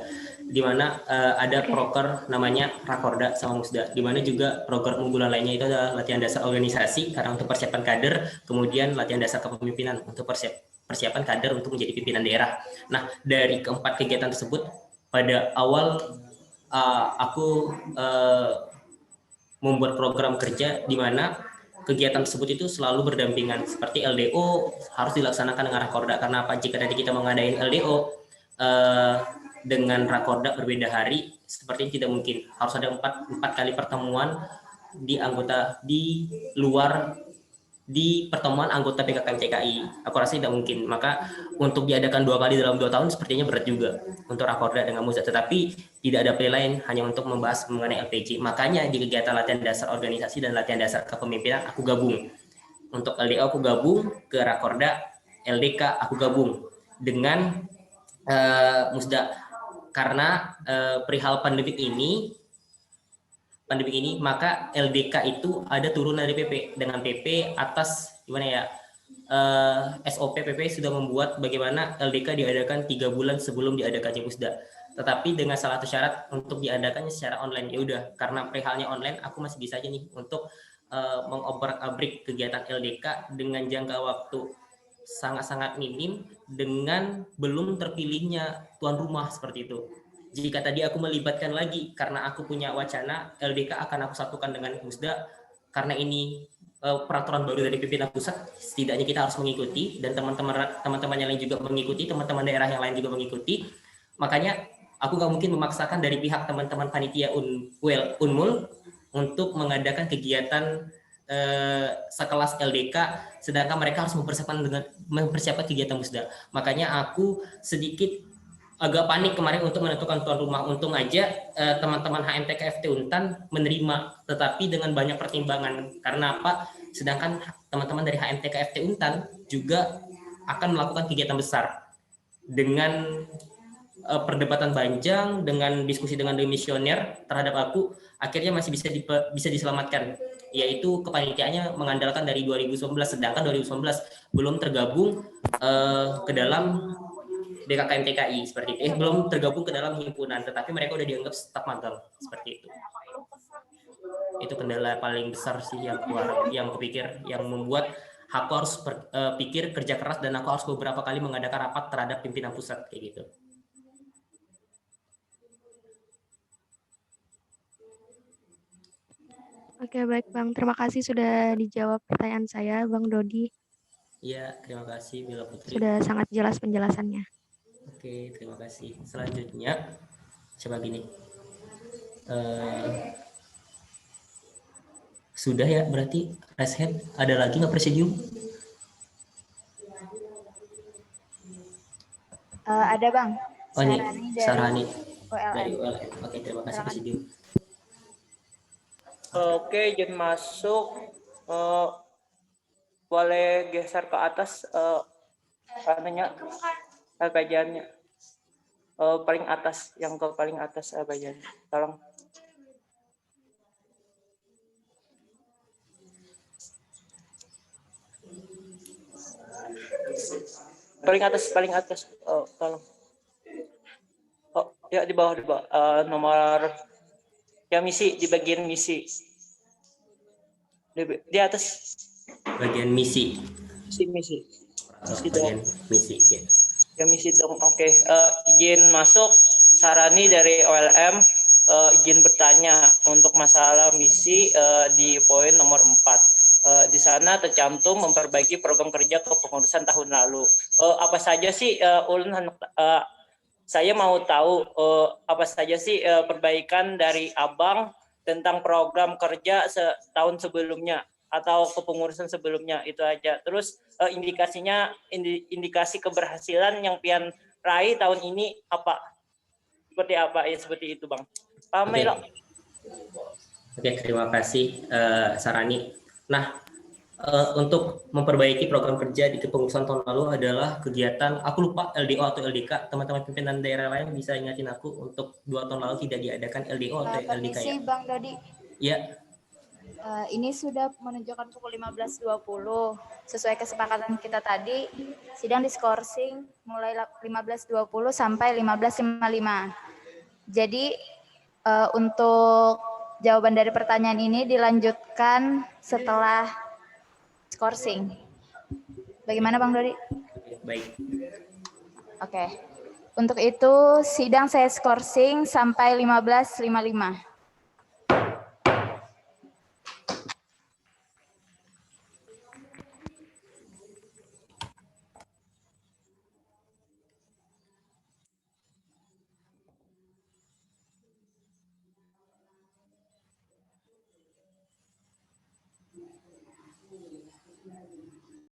Di mana ada proker namanya Rakorda sama Musda, di mana juga proker unggulan lainnya itu adalah latihan dasar organisasi karena untuk persiapan kader, kemudian latihan dasar kepemimpinan untuk persiapan kader untuk menjadi pimpinan daerah. Nah, dari keempat kegiatan tersebut pada awal aku membuat program kerja di mana kegiatan tersebut itu selalu berdampingan, seperti LDO harus dilaksanakan dengan Rakorda. Karena apa? Jika tadi kita mengadain LDO dengan Rakorda berbeda hari, seperti tidak mungkin. Harus ada 4 kali pertemuan di pertemuan anggota PKKM TKI. Aku rasa tidak mungkin. Maka untuk diadakan 2 kali dalam 2 tahun sepertinya berat juga untuk Rakorda dengan Musda. Tetapi tidak ada penilaian, hanya untuk membahas mengenai LPG. Makanya di kegiatan latihan dasar organisasi dan latihan dasar kepemimpinan aku gabung. Untuk LDO aku gabung, ke Rakorda, LDK aku gabung dengan Musda. Karena perihal pandemik ini, maka LDK itu ada turunan dari PP. Dengan PP atas gimana ya, SOP PP sudah membuat bagaimana LDK diadakan 3 bulan sebelum diadakannya Musda. Tetapi dengan salah satu syarat untuk diadakannya secara online. Ya udah, karena perihalnya online, aku masih bisa aja nih untuk mengobrak-abrik kegiatan LDK dengan jangka waktu sangat-sangat minim dengan belum terpilihnya tuan rumah seperti itu. Jika tadi aku melibatkan lagi karena aku punya wacana LDK akan aku satukan dengan Musda, karena ini peraturan baru dari pimpinan pusat, setidaknya kita harus mengikuti dan teman-teman yang lain juga mengikuti, teman-teman daerah yang lain juga mengikuti. Makanya aku gak mungkin memaksakan dari pihak teman-teman panitia Unmul untuk mengadakan kegiatan sekelas LDK, sedangkan mereka harus mempersiapkan kegiatan Musda. Makanya aku sedikit agak panik kemarin untuk menentukan tuan rumah. Untung aja teman-teman HMTK FT Untan menerima, tetapi dengan banyak pertimbangan. Karena apa? Sedangkan teman-teman dari HMTK FT Untan juga akan melakukan kegiatan besar dengan perdebatan panjang, dengan diskusi dengan demisioner terhadap aku, akhirnya masih bisa diselamatkan, yaitu kepanitiaannya mengandalkan dari 2019, sedangkan 2019 belum tergabung ke dalam BKKM TKI seperti itu. Belum tergabung ke dalam himpunan, tetapi mereka udah dianggap staf magang seperti itu. Itu kendala paling besar sih yang kupikir, yang membuat aku harus pikir kerja keras, dan aku harus beberapa kali mengadakan rapat terhadap pimpinan pusat kayak gitu. Oke, baik Bang. Terima kasih sudah dijawab pertanyaan saya, Bang Dodi. Iya, terima kasih Bella Putri. Sudah sangat jelas penjelasannya. Oke, terima kasih. Selanjutnya, coba gini. Sudah ya, berarti raise hand. Ada lagi nggak presidium? Ada Bang. Oh ini, Sarani dari ULM. Oke, terima kasih presidium. Oke, izin masuk. Boleh geser ke atas LPJ-nya. Paling atas, yang ke paling atas LPJ-nya. Tolong. Paling atas. Oh, tolong. Oh, ya di bawah. Nomor yang misi, di bagian misi. Di atas. Bagian misi. Misi. Bagian misi, ya. Ya misi dong. Oke. Izin masuk. Sarani dari OLM. izin bertanya untuk masalah misi di poin nomor 4. Di sana tercantum memperbaiki program kerja kepengurusan tahun lalu. Apa saja sih ulun saya mau tahu apa saja sih perbaikan dari Abang tentang program kerja setahun sebelumnya atau kepengurusan sebelumnya, itu aja. Terus indikasi keberhasilan yang pian raih tahun ini apa? Seperti apa? Ya seperti itu, Bang. Paham ya? Oke, terima kasih Sarani. Nah, untuk memperbaiki program kerja di kepengurusan tahun lalu adalah kegiatan, aku lupa LDO atau LDK, teman-teman pimpinan daerah lain bisa ingatin aku, untuk 2 tahun lalu tidak diadakan LDO atau LDK ya? Bang Dodi. Ya. Ini sudah menunjukkan pukul 15.20. Sesuai kesepakatan kita tadi, sidang diskorsing mulai 15.20 sampai 15.55. Jadi untuk jawaban dari pertanyaan ini dilanjutkan setelah skorsing. Bagaimana Bang Dodi? Baik. Oke. Untuk itu sidang saya skorsing sampai 15.55.